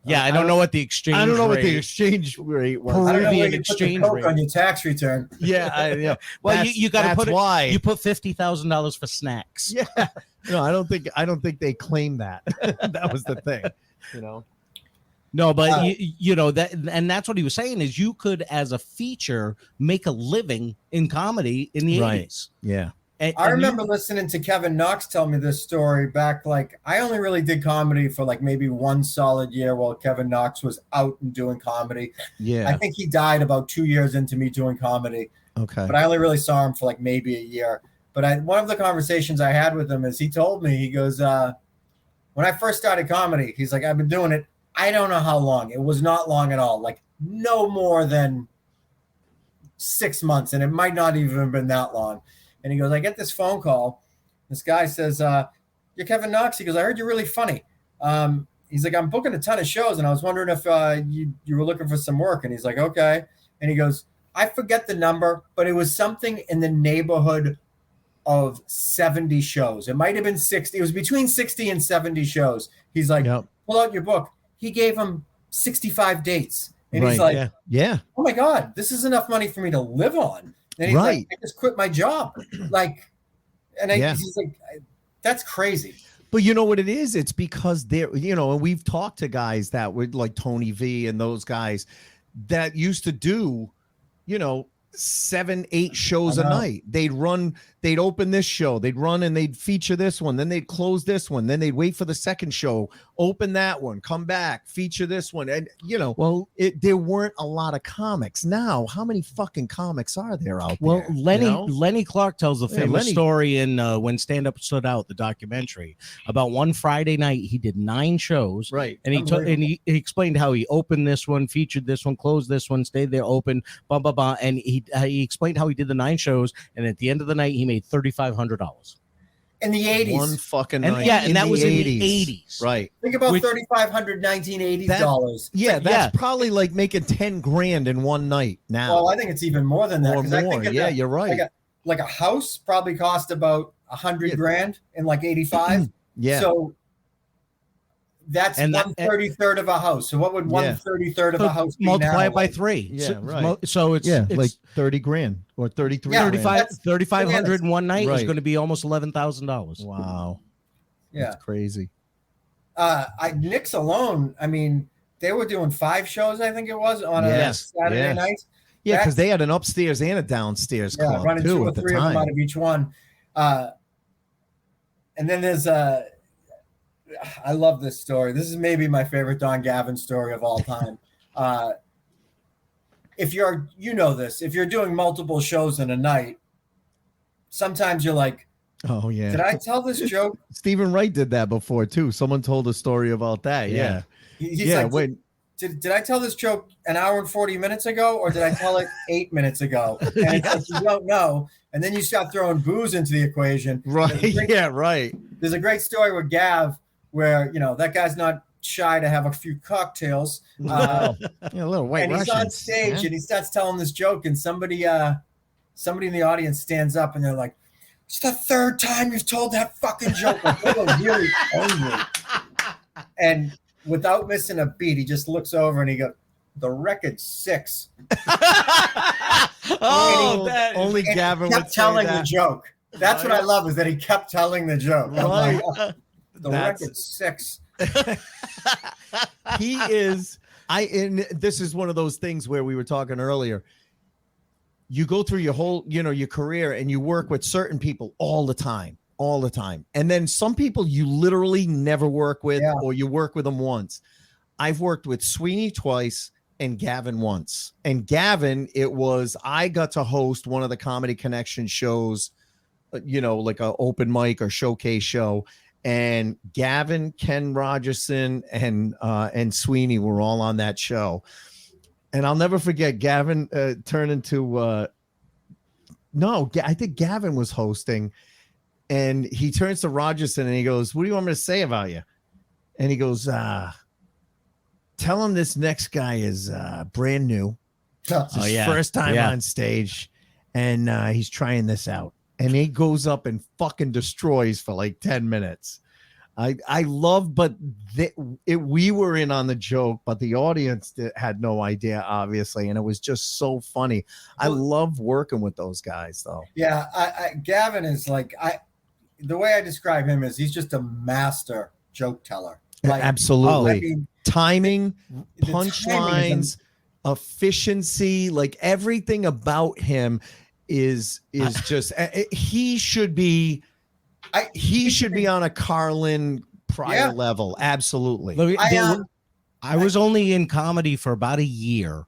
I don't know what the exchange. I don't know rate. what the exchange rate was. I don't know where Peruvian you exchange put the rate Coke on your tax return. Yeah, well, you got to put it. Why you put $50,000 for snacks. Yeah, no, I don't think they claim that. That was the thing, No, but that, and that's what he was saying is you could, as a feature, make a living in comedy in the 80s. Yeah. I remember listening to Kevin Knox tell me this story back. Like, I only really did comedy for like maybe one solid year while Kevin Knox was out and doing comedy. Yeah. I think he died about 2 years into me doing comedy. Okay. But I only really saw him for like maybe a year. But one of the conversations I had with him is he told me, he goes, when I first started comedy, he's like, I've been doing it. I don't know how long. It was not long at all. Like no more than 6 months. And it might not even have been that long. And he goes, I get this phone call. This guy says, you're Kevin Knox. He goes, I heard you're really funny. He's like, I'm booking a ton of shows. And I was wondering if you were looking for some work. And he's like, okay. And he goes, I forget the number, but it was something in the neighborhood of 70 shows. It might have been 60. It was between 60 and 70 shows. He's like, pull out your book. He gave him 65 dates. And he's like, yeah. Oh my God, this is enough money for me to live on. And he's like, I just quit my job. Like, and he's like, that's crazy. But you know what it is? It's because they're, you know, and we've talked to guys that would like Tony V and those guys that used to do, you know, 7-8 shows a night. They'd open this show, they'd run and they'd feature this one, then they'd close this one, then they'd wait for the second show, open that one, come back, feature this one. And you know, well, there weren't a lot of comics. Now, how many fucking comics are there out there? Well, Lenny Clark tells a famous story in When Stand Up Stood Out, the documentary, about one Friday night he did 9 shows. Right. And he explained how he opened this one, featured this one, closed this one, stayed there open, blah blah blah. And he explained how he did the 9 shows, and at the end of the night he made $3,500 in the 80s. One fucking night. Yeah, and that was in the 80s. Right. Think about $3,500 1980s dollars. Yeah, that's probably like making 10 grand in one night now. Well, I think it's even more than that. Or more. Yeah, you're right. Like a house probably cost about $100 grand in like 85. Yeah. So that's 1/33 of a house. So what would 1/33 of a house be multiply now? it by 3? Yeah, right. So it's like 30 grand or 33. Yeah, 3,500 in one night is going to be almost $11,000. Wow. Yeah, that's crazy. Nick's alone. I mean, they were doing 5 shows. I think it was on a Saturday night. Yeah, because they had an upstairs and a downstairs club running too 2 or at the 3 of them time. out of each one. And then there's I love this story. This is maybe my favorite Don Gavin story of all time. If you're doing multiple shows in a night, sometimes you're like, oh yeah, did I tell this joke? Stephen Wright did that before too. Someone told a story about that. Yeah. He's like, did I tell this joke an hour and 40 minutes ago, or did I tell it 8 minutes ago? And it's like, you don't know. And then you start throwing booze into the equation. Right. Right. There's a great story with Gav where, you know, that guy's not shy to have a few cocktails. A little white and he's on stage and he starts telling this joke, and somebody in the audience stands up and they're like, it's the 3rd time you've told that fucking joke. Like, they were really angry. And without missing a beat, he just looks over and he goes, the record's 6. Only Gavin kept telling the joke. That's what I love, is that he kept telling the joke. Right. The record's 6. He is. And this is one of those things where we were talking earlier. You go through your whole, your career, and you work with certain people all the time. And then some people you literally never work with, or you work with them once. I've worked with Sweeney twice and Gavin once. And Gavin, I got to host one of the Comedy Connection shows, like a open mic or showcase show. And Gavin, Ken Rogerson, and Sweeney were all on that show. And I'll never forget Gavin turned into I think Gavin was hosting, and he turns to Rogerson and he goes, what do you want me to say about you? And he goes, tell him this next guy is brand new. It's his first time on stage, and he's trying this out. And he goes up and fucking destroys for like 10 minutes. I love, but we were in on the joke, but the audience had no idea, obviously, and it was just so funny. I love working with those guys, though. Yeah, Gavin is like, the way I describe him is he's just a master joke teller. Like, absolutely. Timing, punchlines, efficiency, like everything about him. is just he should be on a Carlin Pryor level. Absolutely. I was only in comedy for about a year,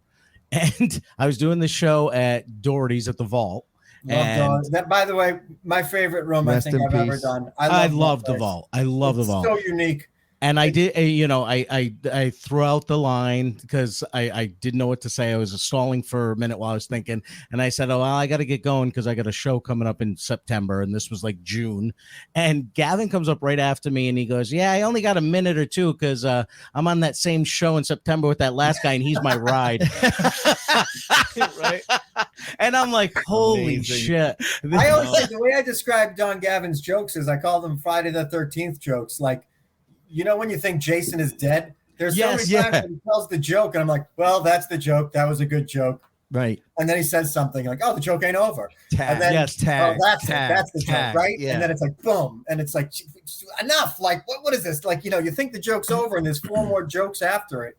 and I was doing the show at Doherty's at the Vault. That, by the way, my favorite room I think I've ever done. I love the Vault. I love the Vault. So unique. And I did, I threw out the line because I didn't know what to say. I was stalling for a minute while I was thinking. And I said, I got to get going because I got a show coming up in September. And this was like June. And Gavin comes up right after me and he goes, yeah, I only got a minute or two because I'm on that same show in September with that last guy and he's my ride. Right. And I'm like, holy shit. I always say the way I describe Don Gavin's jokes is I call them Friday the 13th jokes. Like, you know, when you think Jason is dead, there's so many times when he tells the joke, and I'm like, well, that's the joke. That was a good joke. Right. And then he says something like, oh, the joke ain't over. Tag. And then, tag. Oh, that's the joke, right? Yeah. And then it's like, boom. And it's like, enough. Like, what is this? Like, you think the joke's over, and there's 4 more jokes after it.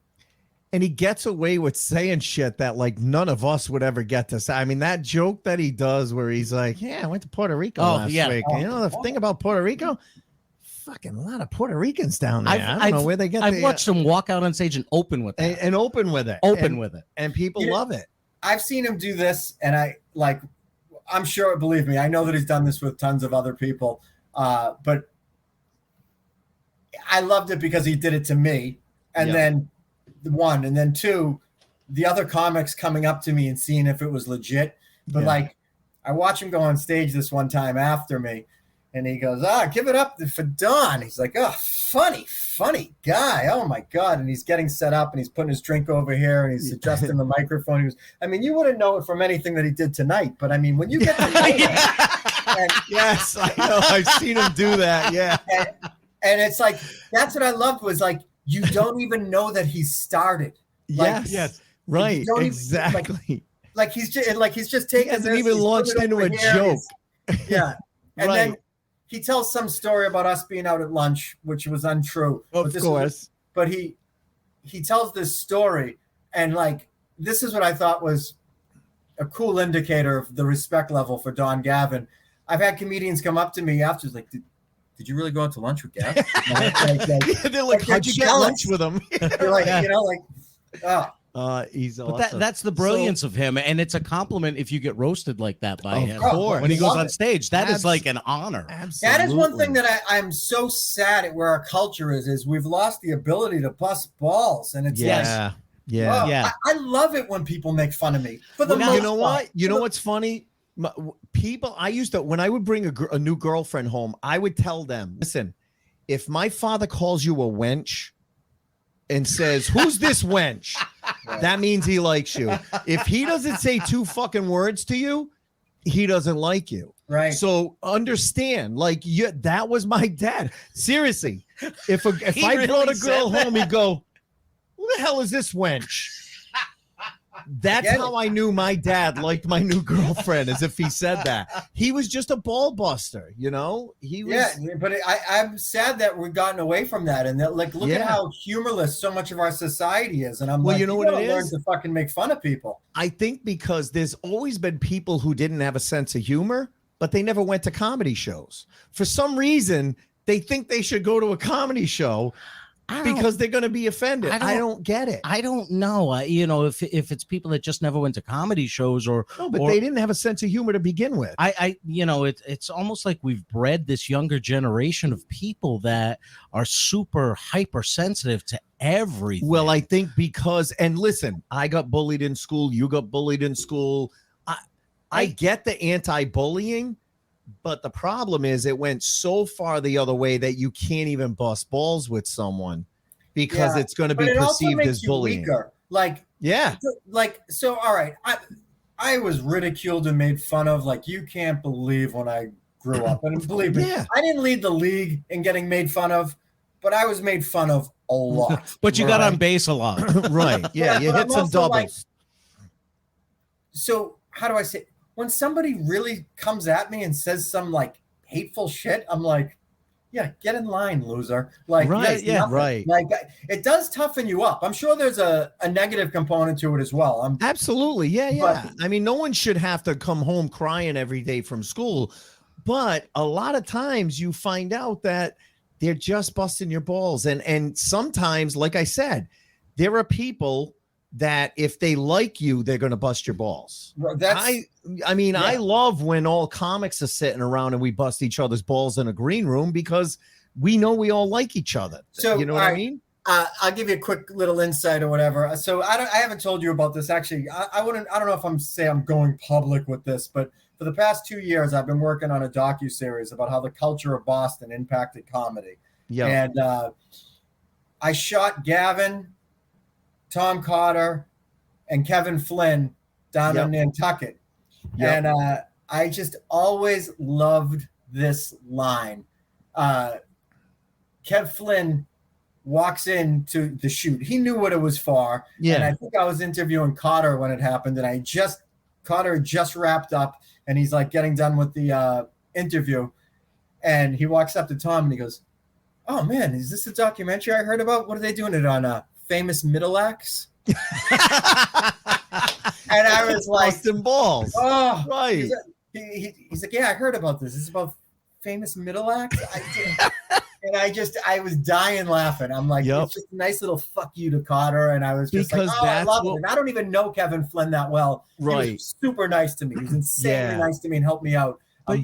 And he gets away with saying shit that like none of us would ever get to say. I mean, that joke that he does where he's like, yeah, I went to Puerto Rico last week. The thing about Puerto Rico? Fucking a lot of Puerto Ricans down there. I don't know where they get. I've watched them walk out on stage and open with it. And open with it. And people love it. I've seen him do this, and I'm sure, believe me, I know that he's done this with tons of other people. But I loved it because he did it to me. And then 1, and then 2, the other comics coming up to me and seeing if it was legit. But like, I watched him go on stage this one time after me. And he goes, give it up for Don. He's like, funny guy. Oh, my God. And he's getting set up and he's putting his drink over here and he's adjusting the microphone. He goes, I mean, you wouldn't know it from anything that he did tonight. But, I mean, when you get to know him. Yes, I know. I've seen him do that. Yeah. And it's like, that's what I loved was like, you don't even know that he started. Yes. Right. Exactly. Like he's just taking. He hasn't even launched into a joke. Yeah. And then he tells some story about us being out at lunch, which was untrue. Of course. But he tells this story, and like this is what I thought was a cool indicator of the respect level for Don Gavin. I've had comedians come up to me after, like, did you really go out to lunch with Gavin? They're like, how'd you get lunch with him? They're like, he's awesome. But that's the brilliance of him, and it's a compliment if you get roasted like that by him. Of course. When he goes on stage, that is like an honor. Absolutely. That is one thing that I'm so sad at where our culture is we've lost the ability to bust balls, and it's I love it when people make fun of me. For the most you know what? You know what's funny? People, I used to, when I would bring a new girlfriend home, I would tell them, listen, if my father calls you a wench and says, who's this wench? That means he likes you. If he doesn't say 2 fucking words to you, he doesn't like you. Right. So understand, like, that was my dad. Seriously. If I really brought a girl home, he'd go, who the hell is this wench? That's how I knew my dad liked my new girlfriend, as if he said that. He was just a ball buster, He was. Yeah, but I'm sad that we've gotten away from that, and that, like, look at how humorless so much of our society is. And I'm like, you know what it is? Learn to fucking make fun of people. I think because there's always been people who didn't have a sense of humor, but they never went to comedy shows. For some reason, they think they should go to a comedy show because they're going to be offended. I don't get it. I don't know. If it's people that just never went to comedy shows or they didn't have a sense of humor to begin with. It's almost like we've bred this younger generation of people that are super hypersensitive to everything. Well, I think and listen, I got bullied in school. You got bullied in school. I get the anti-bullying. But the problem is it went so far the other way that you can't even bust balls with someone because it's going to be perceived as bullying. Weaker. So all right. I was ridiculed and made fun of. Like, you can't believe when I grew up. And believe me, I didn't lead the league in getting made fun of, but I was made fun of a lot. But you got on base a lot. Right. Yeah, you hit some doubles. So how do I say? When somebody really comes at me and says some like hateful shit, I'm like, yeah, get in line, loser. Like, right, yeah, nothing. Right. Like, it does toughen you up. I'm sure there's a negative component to it as well. Absolutely, yeah. I mean, no one should have to come home crying every day from school, but a lot of times you find out that they're just busting your balls, and sometimes, like I said, there are people that if they like you, they're going to bust your balls. I mean, yeah. I love when all comics are sitting around and we bust each other's balls in a green room because we know we all like each other. So, you know what I mean? I'll give you a quick little insight or whatever. So I haven't told you about this. Actually, I don't know if I'm going public with this, but for the past 2 years, I've been working on a docuseries about how the culture of Boston impacted comedy. Yeah. And I shot Gavin, Tom Cotter, and Kevin Flynn down in Nantucket. Yep. And I just always loved this line. Kev Flynn walks into the shoot. He knew what it was for. Yeah. And I think I was interviewing Cotter when it happened, and Cotter just wrapped up, and he's like getting done with the interview. And he walks up to Tom and he goes, "Oh man, is this a documentary I heard about? What are they doing it on? Famous middle acts?" And I was like, Boston balls. Oh, right. He's like, "Yeah, I heard about this. This is about famous middle acts." And I was dying laughing. I'm like, It's just a nice little fuck you to Cotter. And I was just like, I love it. And I don't even know Kevin Flynn that well. Right. He was super nice to me. He was insanely nice to me and helped me out. But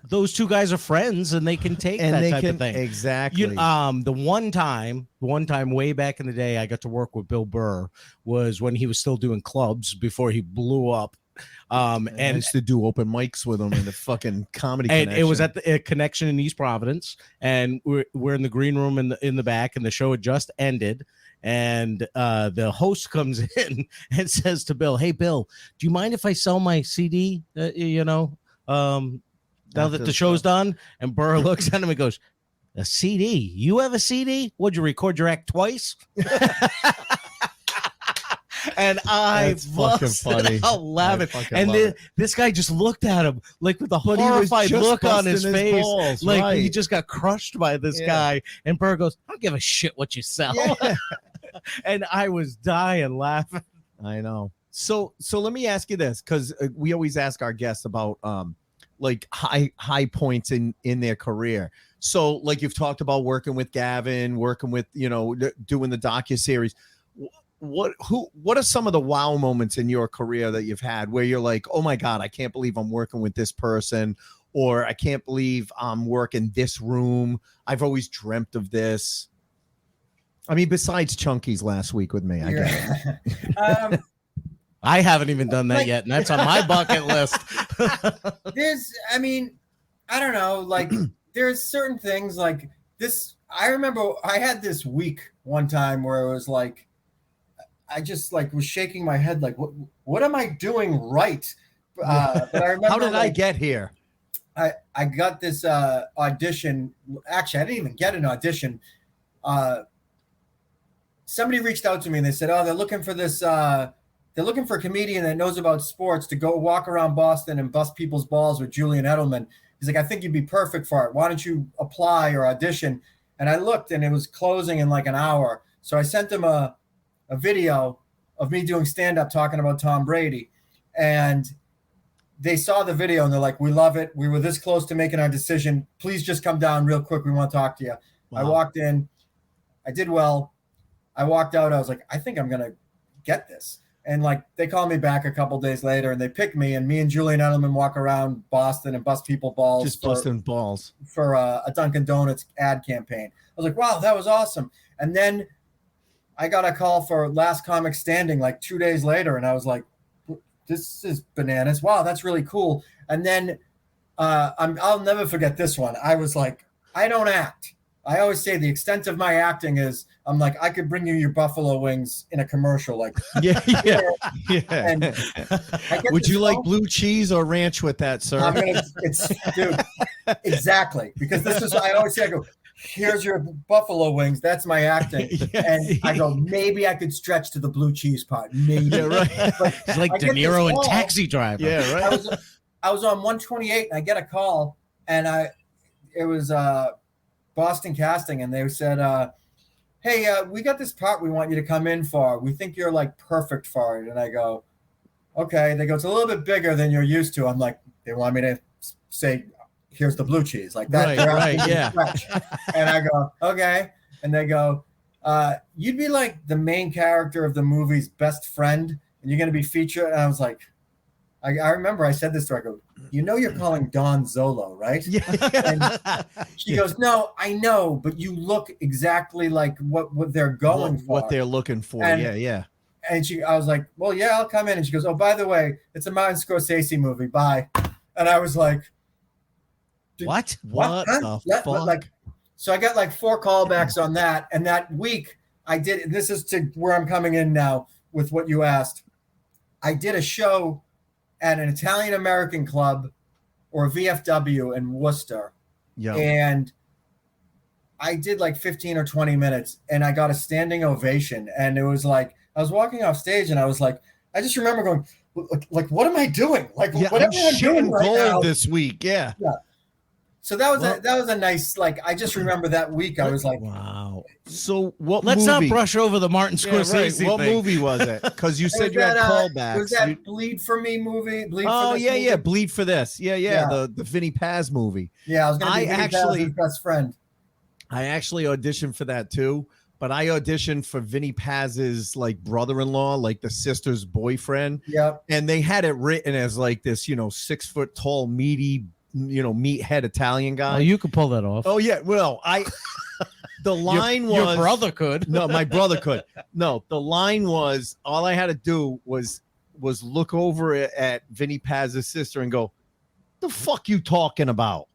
those two guys are friends, and they can take that type of thing. Exactly. The one time way back in the day, I got to work with Bill Burr was when he was still doing clubs before he blew up. And I used to do open mics with him in the fucking comedy. And it was at the Connection in East Providence, and we're in the green room in the back, and the show had just ended. And the host comes in and says to Bill, "Hey, Bill, do you mind if I sell my CD? Now that the show's done?" And Burr looks at him and goes, "A CD? You have a CD? Would you record your act twice?" And I busted out laughing. And this guy just looked at him like with a horrified look on his face. Balls, like he just got crushed by this guy. And Burr goes, "I don't give a shit what you sell." Yeah. And I was dying laughing. I know. So let me ask you this, because we always ask our guests about like high points in their career. So like you've talked about working with Gavin, working with, doing the docuseries. What are some of the wow moments in your career that you've had where you're like, "Oh my God, I can't believe I'm working with this person," or "I can't believe I'm working this room. I've always dreamt of this"? I mean, besides Chunky's last week with me, I guess. I haven't even done that yet, and that's on my bucket list. I don't know. Like, there's certain things like this. I remember I had this week one time where it was like, I just like was shaking my head, like, what am I doing right? But I remember, how did I get here? I got this audition. Actually, I didn't even get an audition. Somebody reached out to me and they said, "Oh, they're looking for this. They're looking for a comedian that knows about sports to go walk around Boston and bust people's balls with Julian Edelman." He's like, "I think you'd be perfect for it. Why don't you apply or audition?" And I looked, and it was closing in like an hour. So I sent them a video of me doing stand-up talking about Tom Brady. And they saw the video, and they're like, "We love it. We were this close to making our decision. Please just come down real quick. We want to talk to you." Wow. I walked in. I did well. I walked out. I was like, "I think I'm going to get this." And like, they called me back a couple days later, and they picked me, and me and Julian Edelman walk around Boston and bust people balls. Just busting balls. For a Dunkin' Donuts ad campaign. I was like, "Wow, that was awesome." And then I got a call for Last Comic Standing like 2 days later, and I was like, "This is bananas. Wow, that's really cool." And then I'll never forget this one. I was like, I don't act. I always say the extent of my acting is, I'm like, I could bring you your buffalo wings in a commercial. Like, yeah. And would you like blue cheese or ranch with that, sir? Dude, exactly. Because this is, I always say, I go, "Here's your buffalo wings." That's my acting. And I go, maybe I could stretch to the blue cheese part. Maybe. Yeah, right. It's like De Niro in Taxi Driver. Yeah, right. I was on 128, and I get a call, and Boston Casting, and they said, hey, we got this part we want you to come in for. We think you're like perfect for it. And I go, okay. They go, it's a little bit bigger than you're used to. I'm like, they want me to say, here's the blue cheese, like that. Right, yeah. And I go, okay. And they go, you'd be like the main character of the movie's best friend, and you're going to be featured. And I was like, I remember I said this to her. I go, you know, you're calling Don Zollo, right? Yeah. And she goes, no, I know, but you look exactly like what they're going for. What they're looking for. And, yeah. And I was like, well, yeah, I'll come in. And she goes, oh, by the way, it's a Martin Scorsese movie. Bye. And I was like, what? What the fuck? Like, so I got like 4 callbacks on that. And that week I did, and this is to where I'm coming in now with what you asked. I did a show at an Italian American club or VFW in Worcester. Yeah. And I did like 15 or 20 minutes and I got a standing ovation. And it was like, I was walking off stage and I was like, I just remember going, like, what am I doing? Like, whatever I'm doing right now this week. Yeah. So that was a nice, like, I just remember that week. I was like, wow. So what Let's movie? not brush over the Martin Scorsese What thing. movie was it? Because you said you had callbacks. Was that Bleed for Me movie? Bleed oh, for yeah, movie? yeah. Bleed for This. Yeah. The Vinny Paz movie. Yeah, I was going to be Vinny Paz's best friend. I actually auditioned for that too. But I auditioned for Vinny Paz's like brother-in-law, like the sister's boyfriend. Yep. And they had it written as like this, 6 foot tall, meaty, meathead Italian guy. Oh, you could pull that off. Oh yeah. Well, the line was your brother could. No, my brother could. No, the line was all I had to do was look over at Vinny Paz's sister and go, "The fuck you talking about?"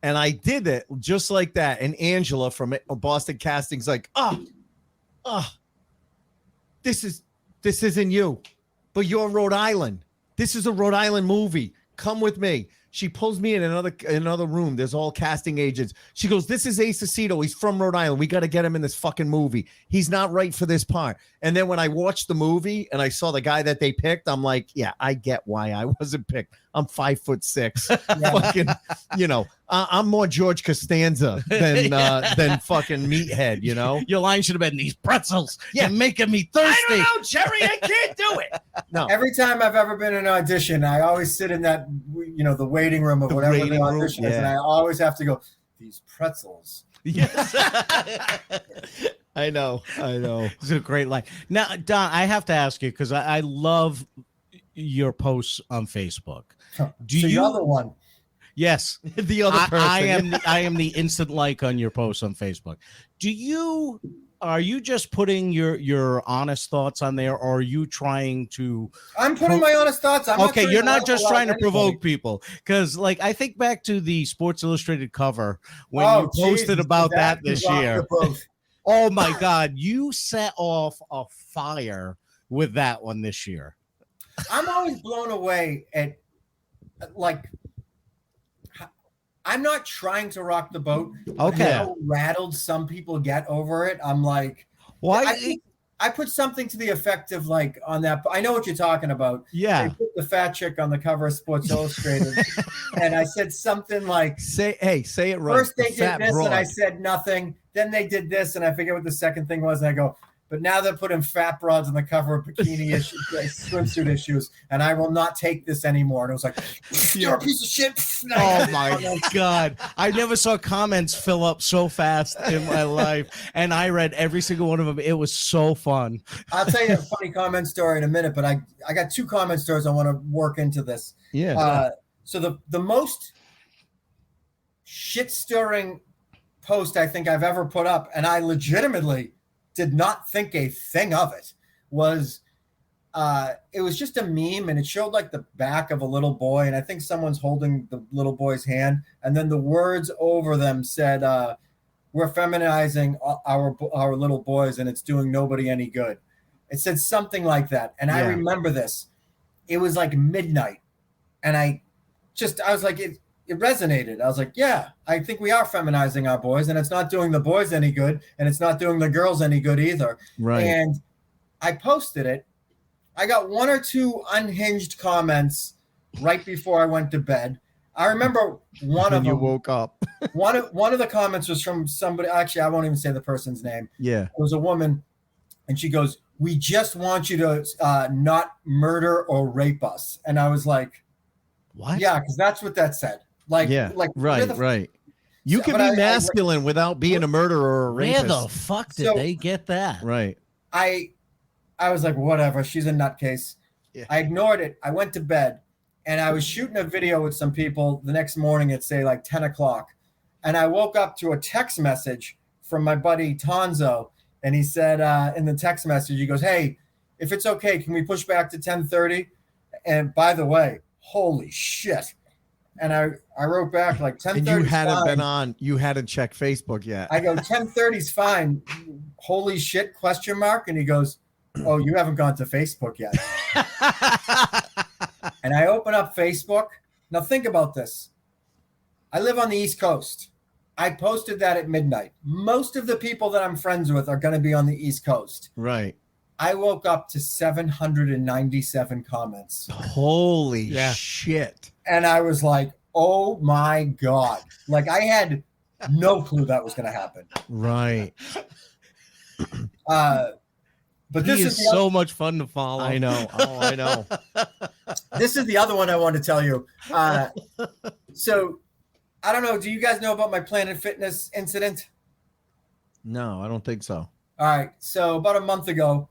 And I did it just like that. And Angela from Boston Casting's like, this isn't you, but you're Rhode Island. This is a Rhode Island movie. Come with me. She pulls me in another room. There's all casting agents. She goes, this is Ace Aceto. He's from Rhode Island. We got to get him in this fucking movie. He's not right for this part. And then when I watched the movie and I saw the guy that they picked, I'm like, yeah, I get why I wasn't picked. I'm 5'6". Fucking, I'm more George Costanza than fucking meathead, Your line should have been these pretzels. You're making me thirsty. I don't know, Jerry. I can't do it. No. Every time I've ever been in an audition, I always sit in that, the waiting room of whatever the audition is, and I always have to go, these pretzels. Yes. I know. It's a great line. Now, Don, I have to ask you because I love your posts on Facebook. The other one? Yes, the other person. I am the instant like on your posts on Facebook. Are you just putting your honest thoughts on there, or are you trying to? I'm putting my honest thoughts. You're not just trying to provoke people, because like I think back to the Sports Illustrated cover when you posted about that this year. Oh my God, you set off a fire with that one this year. I'm always blown away at I'm not trying to rock the boat. Okay. How rattled some people get over it. I'm like, why? I put something to the effect of like on that. I know what you're talking about. Yeah. They put the fat chick on the cover of Sports Illustrated. And I said something like, say it right. First they did this and I said nothing. Then they did this and I forget what the second thing was. And I go, but now they're putting fat broads on the cover of bikini issues, swimsuit issues, and I will not take this anymore. And it was like, you're a piece of shit. Oh my God. I never saw comments fill up so fast in my life. And I read every single one of them. It was so fun. I'll tell you a funny comment story in a minute, but I got 2 comment stories I want to work into this. Yeah. So the most shit-stirring post I think I've ever put up, and I legitimately did not think a thing of it, was it was just a meme and it showed like the back of a little boy, and I think someone's holding the little boy's hand, and then the words over them said, we're feminizing our little boys and it's doing nobody any good. It said something like that. And I remember this. It was like midnight and I was like, it resonated. I was like, yeah, I think we are feminizing our boys and it's not doing the boys any good and it's not doing the girls any good either. Right. And I posted it. I got 1 or 2 unhinged comments right before I went to bed. I remember one of them. You woke up. one of the comments was from somebody. Actually, I won't even say the person's name. Yeah. It was a woman, and she goes, "We just want you to not murder or rape us." And I was like, "What?" Yeah, because that's what that said. Like, yeah, like right. You can be masculine without being a murderer or a rapist. Where the fuck did they get that? Right. I was like, whatever. She's a nutcase. Yeah. I ignored it. I went to bed, and I was shooting a video with some people the next morning at, say, like 10 o'clock. And I woke up to a text message from my buddy Tonzo, and he said in the text message, he goes, "Hey, if it's okay, can we push back to 10:30? And by the way, holy shit." And I wrote back like 10:30. And you hadn't been on. You hadn't checked Facebook yet. I go 10:30's fine. Holy shit? ? And he goes, "Oh, you haven't gone to Facebook yet." And I open up Facebook. Now think about this. I live on the East Coast. I posted that at midnight. Most of the people that I'm friends with are going to be on the East Coast. Right. I woke up to 797 comments. Holy shit. And I was like, oh my God. Like I had no clue that was going to happen. Right. But this is so much fun to follow. I know. Oh, I know. This is the other one I wanted to tell you. So I don't know. Do you guys know about my Planet Fitness incident? No, I don't think so. All right. So about a month ago,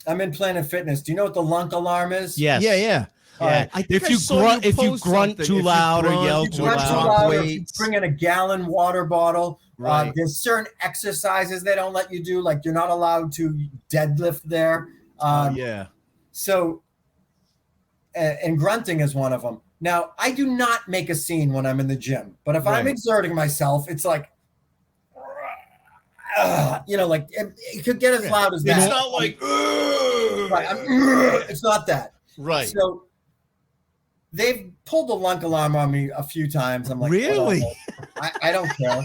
I'm in Planet Fitness. Do you know what the lunk alarm is? Yes. Yeah. Right. If you grunt too loud or yell too loud, or if you bring in a gallon water bottle. Right. There's certain exercises they don't let you do, like you're not allowed to deadlift there. So, and grunting is one of them. Now, I do not make a scene when I'm in the gym, but if I'm exerting myself, it's like, like it could get as loud as that. It's not like, it's not that. Right. So they've pulled the lunk alarm on me a few times. I'm like, really? I don't care.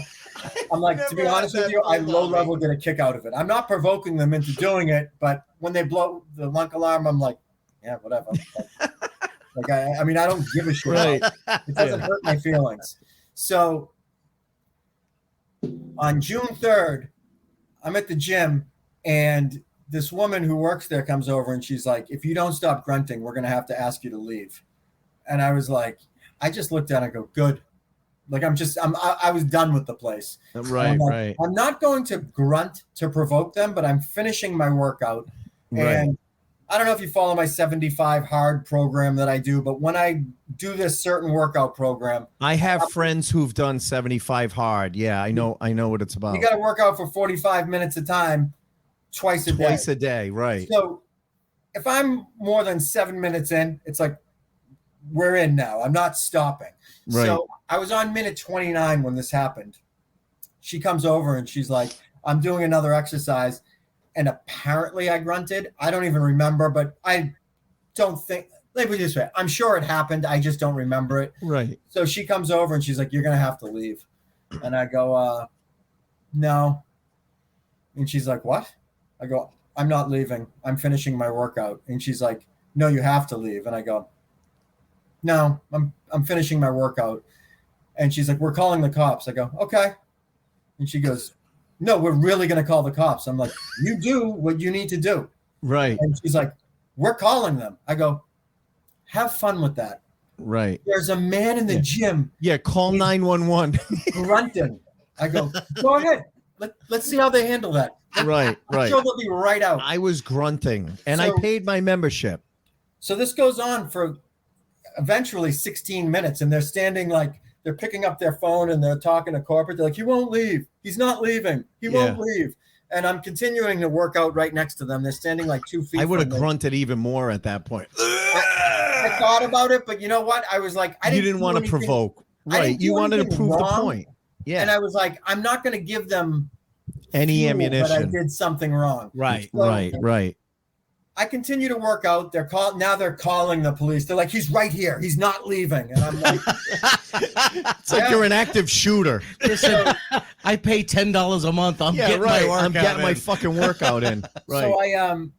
I'm like, to be honest with you, I low level get a kick out of it. I'm not provoking them into doing it, but when they blow the lunk alarm, I'm like, yeah, whatever. Like I mean, I don't give a shit. Right. It doesn't hurt my feelings. So on June 3rd, I'm at the gym, and this woman who works there comes over, and she's like, "If you don't stop grunting, we're going to have to ask you to leave." And I was like, I just looked at it and go, good. Like I was done with the place. Right, right. I'm not going to grunt to provoke them, but I'm finishing my workout. Right. And I don't know if you follow my 75 hard program that I do, but when I do this certain workout program, I have friends who've done 75 hard. Yeah, I know what it's about. You got to work out for 45 minutes a time, twice a day. Twice a day, right. So if I'm more than 7 minutes in, it's like, we're in now. I'm not stopping. Right. So I was on minute 29 when this happened. She comes over and she's like, I'm doing another exercise. And apparently I grunted. I don't even remember, but I don't think, let me this way. I'm sure it happened. I just don't remember it. Right. So she comes over and she's like, you're going to have to leave. And I go, no. And she's like, what? I go, I'm not leaving. I'm finishing my workout. And she's like, no, you have to leave. And I go, no, I'm finishing my workout. And she's like, we're calling the cops. I go, okay. And she goes, no, we're really going to call the cops. I'm like, you do what you need to do. Right. And she's like, we're calling them. I go, have fun with that. Right. There's a man in the gym. Yeah, call 911. Grunting. I go, go ahead. Let's see how they handle that. Right. I'm sure they'll be right out. I was grunting, and I paid my membership. So this goes on for eventually 16 minutes, and they're standing like they're picking up their phone and they're talking to corporate. They're like, he won't leave. He's not leaving. He won't leave. And I'm continuing to work out right next to them. They're standing like 2 feet. I would have grunted even more at that point. I thought about it, but you know what? I was like, you didn't want to provoke. Right. You wanted to prove the point. Yeah. And I was like, I'm not going to give them any ammunition. But I did something wrong. Right. So, right. I continue to work out. They're calling the police. They're like, he's right here. He's not leaving. And I'm like, it's like you're an active shooter. Listen, I pay $10 a month. I'm getting my fucking workout in. Right. So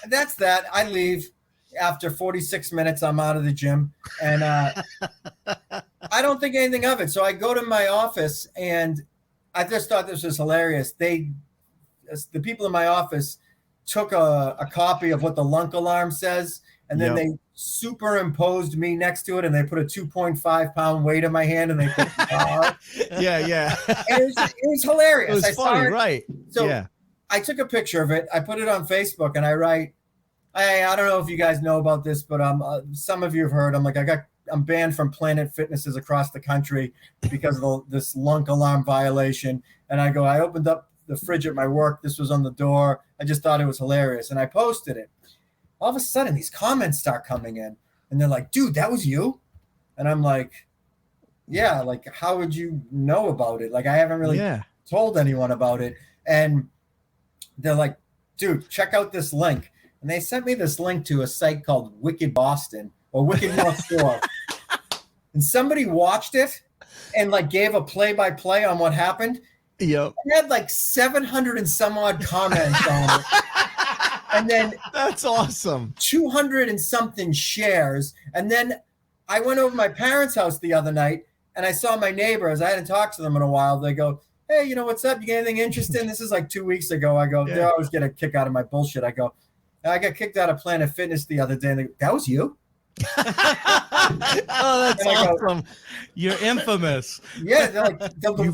that's that. I leave. after 46 minutes, I'm out of the gym, and I don't think anything of it. So I go to my office, and I just thought this was hilarious. The people in my office took a copy of what the lunk alarm says, and then they superimposed me next to it, and they put a 2.5 pound weight in my hand, and they put yeah. And it was hilarious. It was funny, right? So I took a picture of it. I put it on Facebook, and I write, I don't know if you guys know about this, but some of you have heard. I'm banned from Planet Fitnesses across the country because of this lunk alarm violation. And I opened up the fridge at my work. This was on the door. I just thought it was hilarious, and I posted it. All of a sudden, these comments start coming in, and they're like, "Dude, that was you?" And I'm like, "Yeah, like, how would you know about it? Like, I haven't really told anyone about it." And they're like, "Dude, check out this link." And they sent me this link to a site called Wicked Boston or Wicked North Shore. And somebody watched it and like gave a play-by-play on what happened. Yep. It had like 700 and some odd comments on it. And then that's awesome. 200 and something shares. And then I went over to my parents' house the other night, and I saw my neighbors. I hadn't talked to them in a while. They go, "Hey, you know, what's up? You got anything interesting?" This is like 2 weeks ago. I go, they always get a kick out of my bullshit. I go, "I got kicked out of Planet Fitness the other day." And they go, "That was you?" Oh, that's awesome. You're infamous. Yeah, they're like, the one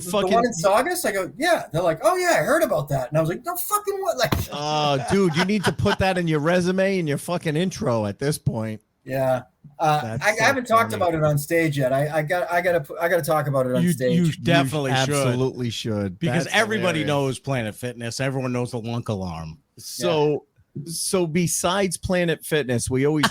in Saugus? I go, "Yeah." They're like, "Oh, yeah, I heard about that." And I was like, "No fucking what?" Like, oh, dude, you need to put that in your resume and your fucking intro at this point. Yeah. I haven't talked about it on stage yet. I gotta talk about it on stage. You definitely absolutely should. Because that's everybody hilarious. knows Planet Fitness. Everyone knows the lunk alarm. So besides Planet Fitness, we always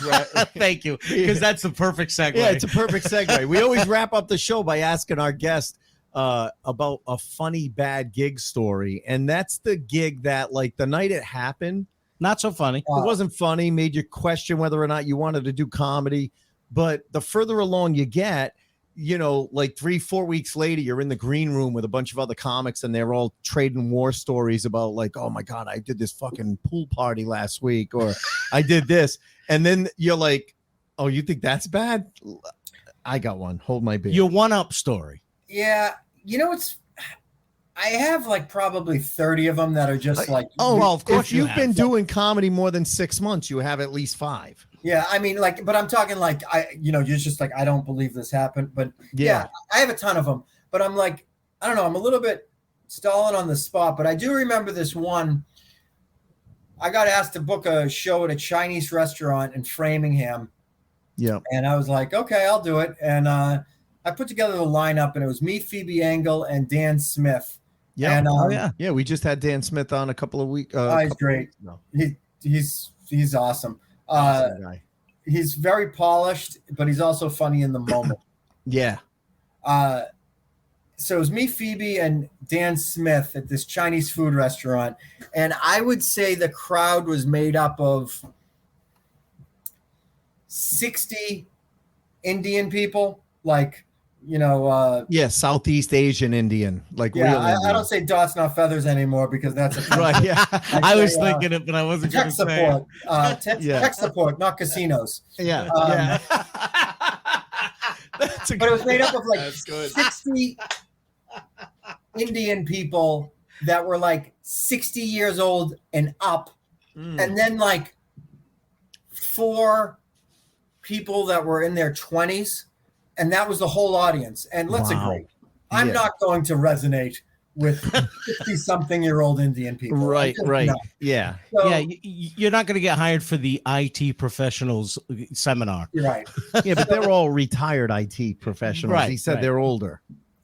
thank you, because that's the perfect segue. Yeah, it's a perfect segue. We always wrap up the show by asking our guest about a funny bad gig story, and that's the gig that, like, the night it happened, not so funny. It wasn't funny, made you question whether or not you wanted to do comedy. But the further along you get, you know, like 3-4 weeks later, you're in the green room with a bunch of other comics, and they're all trading war stories about, like, "Oh my God, I did this fucking pool party last week," or "I did this." And then you're like, "Oh, you think that's bad? I got one. Hold my beer." Your one-up story. Yeah. You know, I have like probably 30 of them that are just like, oh, well, of course. If you've been doing comedy more than 6 months, you have at least 5. Yeah, I mean, like, but I'm talking like, you're just like, I don't believe this happened. But yeah, I have a ton of them. But I'm like, I don't know, I'm a little bit stalling on the spot. But I do remember this one. I got asked to book a show at a Chinese restaurant in Framingham. Yeah. And I was like, okay, I'll do it. And I put together the lineup, and it was me, Phoebe Angle, and Dan Smith. Yeah. And, yeah. We just had Dan Smith on a couple of weeks. He's great. No. He's awesome. Awesome guy. He's very polished, but he's also funny in the moment. Yeah. So it was me, Phoebe, and Dan Smith at this Chinese food restaurant. And I would say the crowd was made up of 60 Indian people, like, you know, Southeast Asian Indian, like real Indian. I don't say dots not feathers anymore because that's a right. Yeah, I was thinking it, but I wasn't going to say it. Tech support, not casinos. Yeah, But it was made up of like 60 Indian people that were like 60 years old and up, and then like 4 people that were in their 20s. And that was the whole audience. And let's agree, I'm not going to resonate with 50-something-year-old Indian people. Right. Not. Yeah. So, you're not going to get hired for the IT professionals seminar. You're right. Yeah, but they're all retired IT professionals. Right, he said they're older.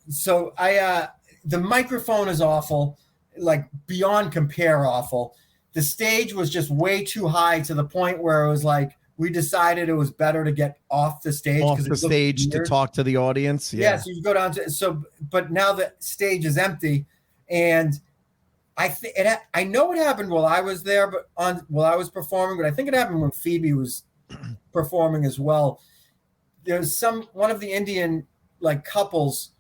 So the microphone is awful, like beyond compare awful. The stage was just way too high to the point where it was like, we decided it was better to get off the stage. To talk to the audience. Yeah. So you go down to, but now the stage is empty, and I know it happened while I was there, while I was performing, but I think it happened when Phoebe was performing as well. There's one of the Indian like couples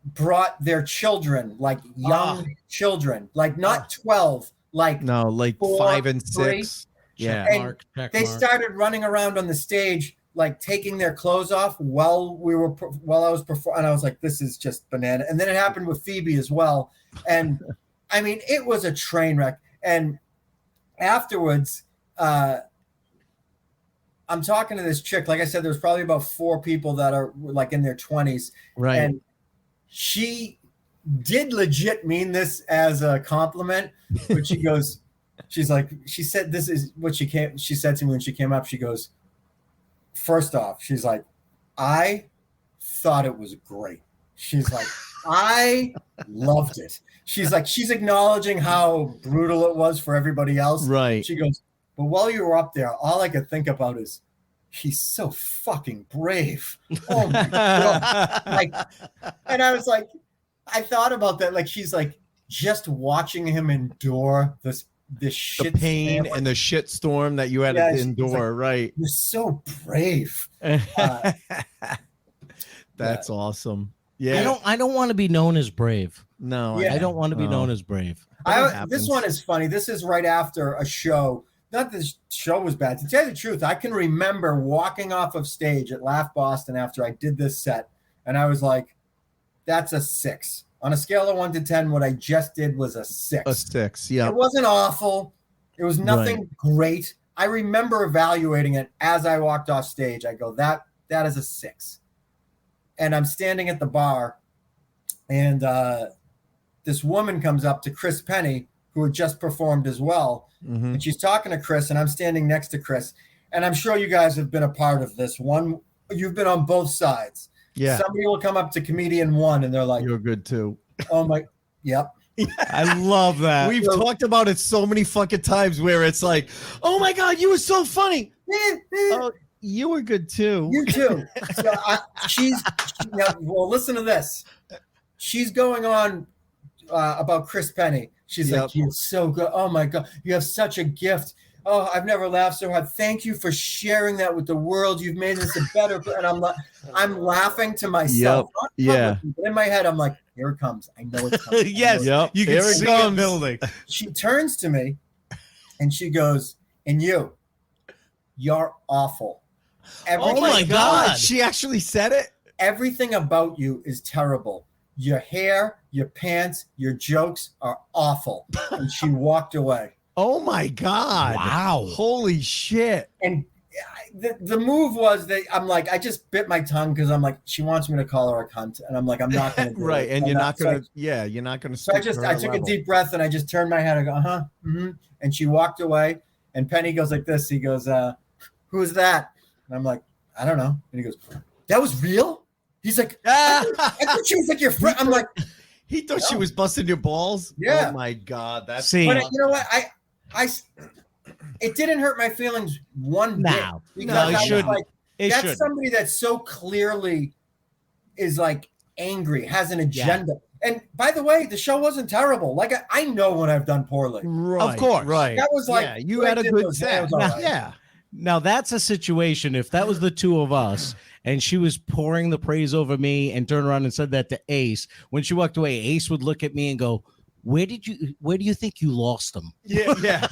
brought their children, like young children, like not 12, like 5 and 6. Yeah. And they started running around on the stage, like taking their clothes off while I was performing. And I was like, this is just banana. And then it happened with Phoebe as well. And I mean, it was a train wreck. And afterwards, I'm talking to this chick. Like I said, there's probably about 4 people that are like in their 20s. Right. And she did legit mean this as a compliment, but she goes, she said, this is what she said to me when she came up. She goes, first off, she's like, I thought it was great. She's like, I loved it. She's like, she's acknowledging how brutal it was for everybody else. Right. She goes, but while you were up there, all I could think about is he's so fucking brave. Oh my God. Like, and I was like, I thought about that. Like, she's like, just watching him endure this shit, the pain and the shit storm that you had to endure. Like, right. You're so brave. That's awesome. Yeah. I don't want to be known as brave. No, I don't want to be known as brave. This one is funny. This is right after a show. Not that the show was bad. To tell you the truth, I can remember walking off of stage at Laugh Boston after I did this set, and I was like, that's a 6. On a scale of 1 to 10, what I just did was a 6. A 6, yeah. It wasn't awful. It was nothing great. I remember evaluating it as I walked off stage. I go, that is a 6. And I'm standing at the bar, and this woman comes up to Chris Penny, who had just performed as well. Mm-hmm. And she's talking to Chris, and I'm standing next to Chris. And I'm sure you guys have been a part of this. You've been on both sides. Yeah. Somebody will come up to comedian 1, and they're like, you're good too. Oh my, yep. I love that. We've talked about it so many fucking times where it's like, oh my God, you were so funny. Oh, you were good too. You too. So well, listen to this. She's going on about Chris Penny. She's like, you're so good. Oh my God, you have such a gift. Oh, I've never laughed so hard. Thank you for sharing that with the world. You've made this a better. And I'm laughing to myself. Yeah. But in my head, I'm like, here it comes. I know it's coming. Yes. You can see it building. She turns to me and she goes, and you're awful. Oh my God. She actually said it? Everything about you is terrible. Your hair, your pants, your jokes are awful. And she walked away. Oh my God. Wow. Holy shit. And the move was that I'm like, I just bit my tongue because I'm like, she wants me to call her a cunt. And I'm like, I'm not going to do right. it. And you're not going to, you're not going to. So I took a deep breath and I just turned my head. I go, mm-hmm. And she walked away. And Penny goes like this. He goes, who's that? And I'm like, I don't know. And he goes, that was real? He's like, I thought she was like your friend. I'm like, he thought she was busting your balls? Yeah. Oh my God. That's But you know what? It didn't hurt my feelings one bit. No, it shouldn't. Like, that's somebody that so clearly is like angry, has an agenda. Yeah. And by the way, the show wasn't terrible. Like I know when I've done poorly. Right. Of course. Right. That was like you had a good set. Right. Yeah. Now that's a situation. If that was the two of us and she was pouring the praise over me and turned around and said that to Ace, when she walked away, Ace would look at me and go, where do you think you lost them? Yeah.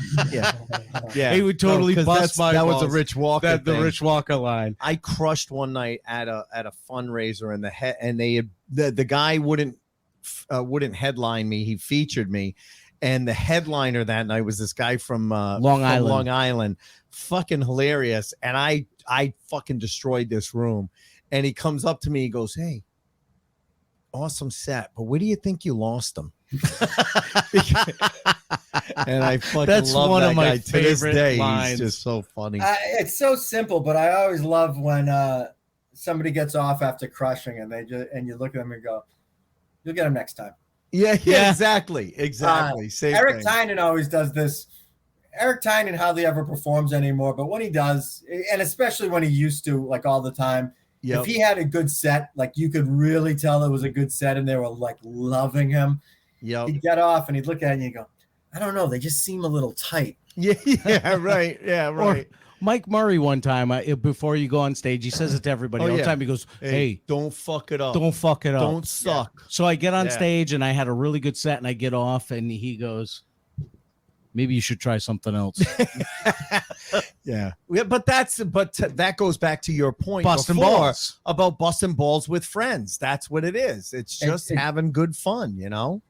He would totally bust my balls. That was a Rich Walker. The Rich Walker line. I crushed one night at a fundraiser, and the guy wouldn't headline me. He featured me, and the headliner that night was this guy from Long Island. Fucking hilarious. And I fucking destroyed this room. And he comes up to me. He goes, "Hey, awesome set, but where do you think you lost them?" And I fucking love one of my favorite lines. He's just so funny. It's so simple, but I always love when somebody gets off after crushing and you look at them and go, "You'll get them next time." Yeah, exactly. Eric Tynan always does this. Eric Tynan hardly ever performs anymore, but when he does, and especially when he used to, like all the time, if he had a good set, like you could really tell it was a good set, and they were like loving him. He'd get off and he'd look at it and he'd go, "I don't know, they just seem a little tight." Yeah, right. Or Mike Murray one time, before you go on stage, he says it to everybody all the time. He goes, "Hey, don't fuck it up. Don't fuck it up. Don't suck." So I get on stage and I had a really good set and I get off and he goes, maybe you should try something else. Yeah, but that goes back to your point Busting before balls. about busting balls with friends. That's what it is. It's just having good fun, you know.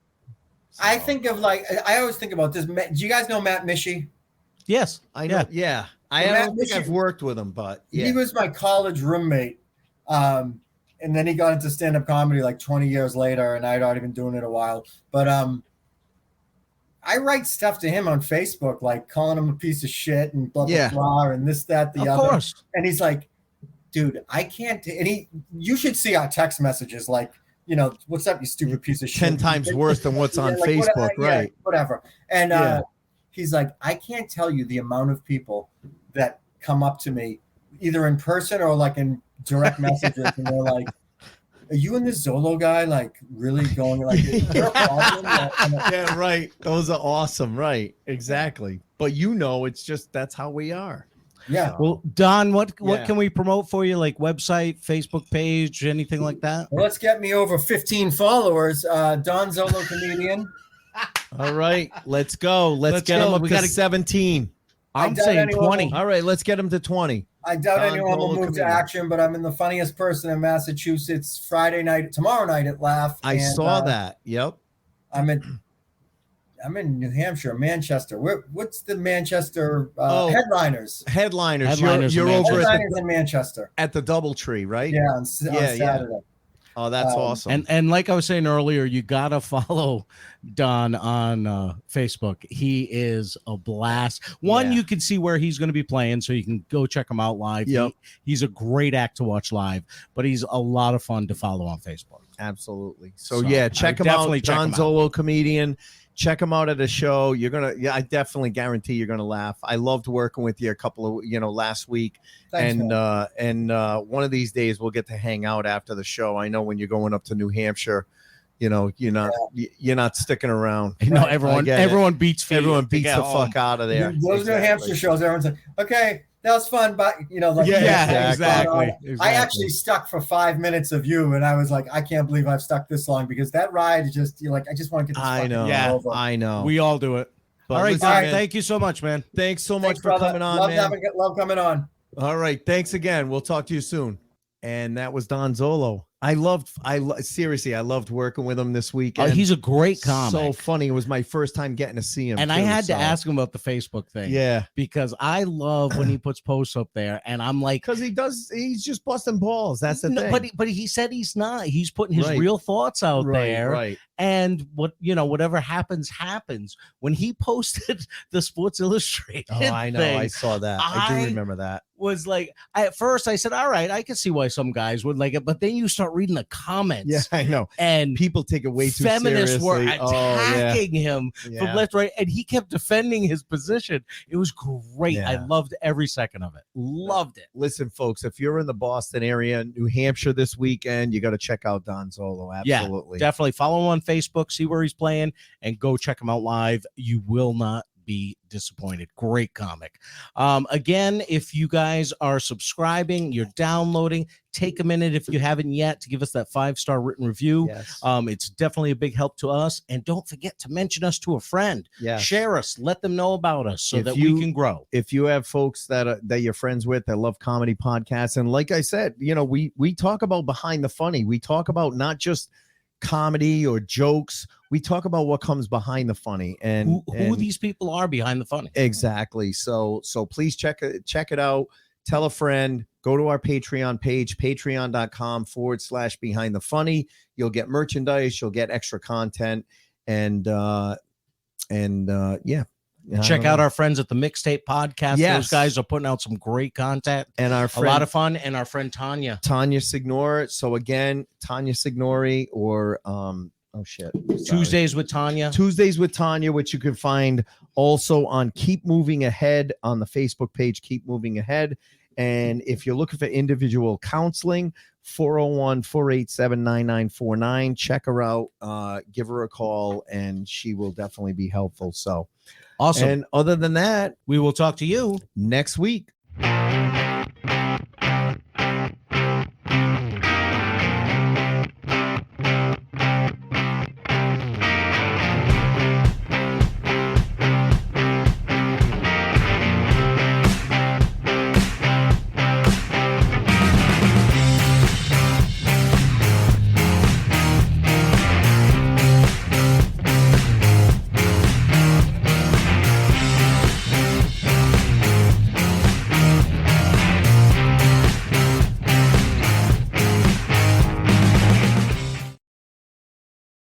So. I think of I always think about this. Do you guys know Matt Mishy? Yes, I know. Yeah, I don't think I've worked with him, but yeah. He was my college roommate, and then he got into stand-up comedy like 20 years later, and I'd already been doing it a while. But I write stuff to him on Facebook, like calling him a piece of shit and blah blah blah, and this, that, the other. Of course. And he's like, "Dude, I can't." And you should see our text messages, like, what's up, you stupid piece of shit? 10 times worse than what's on Facebook, right? Yeah, whatever. And he's like, I can't tell you the amount of people that come up to me, either in person or like in direct messages, and they're like, "Are you and this Zollo guy like really going like?" Is there a problem? Yeah, right. Those are awesome, right? Exactly. But it's just that's how we are. Yeah. Well, Don, what can we promote for you? Like website, Facebook page, anything like that? Well, let's get me over 15 followers. Don Zollo comedian. All right, let's go. Let's get him up to 17. I'm saying 20. All right, let's get him to 20. I doubt anyone will move to action, but I'm in the funniest person in Massachusetts tomorrow night at Laugh. I saw that. Yep. I'm in New Hampshire, Manchester. What's the Manchester headliners? Headliners. You're over in Manchester at the DoubleTree, right? Yeah, on Saturday. Yeah. Oh, that's awesome. And like I was saying earlier, you gotta follow Don on Facebook. He is a blast. You can see where he's going to be playing, so you can go check him out live. Yep. He's a great act to watch live, but he's a lot of fun to follow on Facebook. Absolutely. So check him out. Don Zollo comedian. Check him out at a show. I definitely guarantee you're gonna laugh. I loved working with you a couple of last week. Thanks, and one of these days we'll get to hang out after the show. I know when you're going up to New Hampshire, you're not sticking around. Everyone beats feet. Everyone beats the fuck out of there. Those New Hampshire shows, everyone's like, okay, that was fun, but exactly. I actually stuck for 5 minutes of you, and I was like, I can't believe I've stuck this long, because that ride is just I just want to get this over. I know. We all do it. But all right, Don, thank you so much, man. Thanks so much for coming on, man. Love coming on. All right, thanks again. We'll talk to you soon. And that was Don Zollo. Seriously, I loved working with him this week. He's a great comic. So funny. It was my first time getting to see him. And I had to ask him about the Facebook thing. Yeah. Because I love when he puts posts up there, and I'm like, because he's just busting balls. That's the thing. But he said he's not. He's putting his real thoughts out there. Right. And whatever happens. When he posted the Sports Illustrated I know. thing, I saw that. I do remember that. Was like, at first I said, all right, I can see why some guys would like it, but then you start reading the comments. Yeah, I know. And people take it way too seriously. Feminists were attacking him from left, right, and he kept defending his position. It was great. Yeah. I loved every second of it. Loved it. Listen, folks, if you're in the Boston area, New Hampshire this weekend, you got to check out Don Zollo. Absolutely. Yeah, definitely follow him on Facebook, see where he's playing, and go check him out live. You will not be disappointed. Great comic. Again, if you guys are subscribing, you're downloading, take a minute if you haven't yet to give us that 5-star written review. Yes. It's definitely a big help to us. And don't forget to mention us to a friend. Yes. Share us, let them know about us so that we can grow. If you have folks that you're friends with that love comedy podcasts, and like I said, we talk about behind the funny. We talk about not just comedy or jokes. We talk about what comes behind the funny and who these people are behind the funny. Exactly. So please check it out. Tell a friend. Go to our Patreon page, patreon.com/behind the funny. You'll get merchandise. You'll get extra content. And check out our friends at the Mixtape Podcast. Yes. Those guys are putting out some great content and a lot of fun. And our friend Tanya Signore. So again, Tanya Signore or Tuesdays with Tanya, which you can find also on Keep Moving Ahead on the Facebook page, Keep Moving Ahead. And if you're looking for individual counseling, 401-487-9949. Check her out. Give her a call, and she will definitely be helpful. So awesome. And other than that, we will talk to you next week.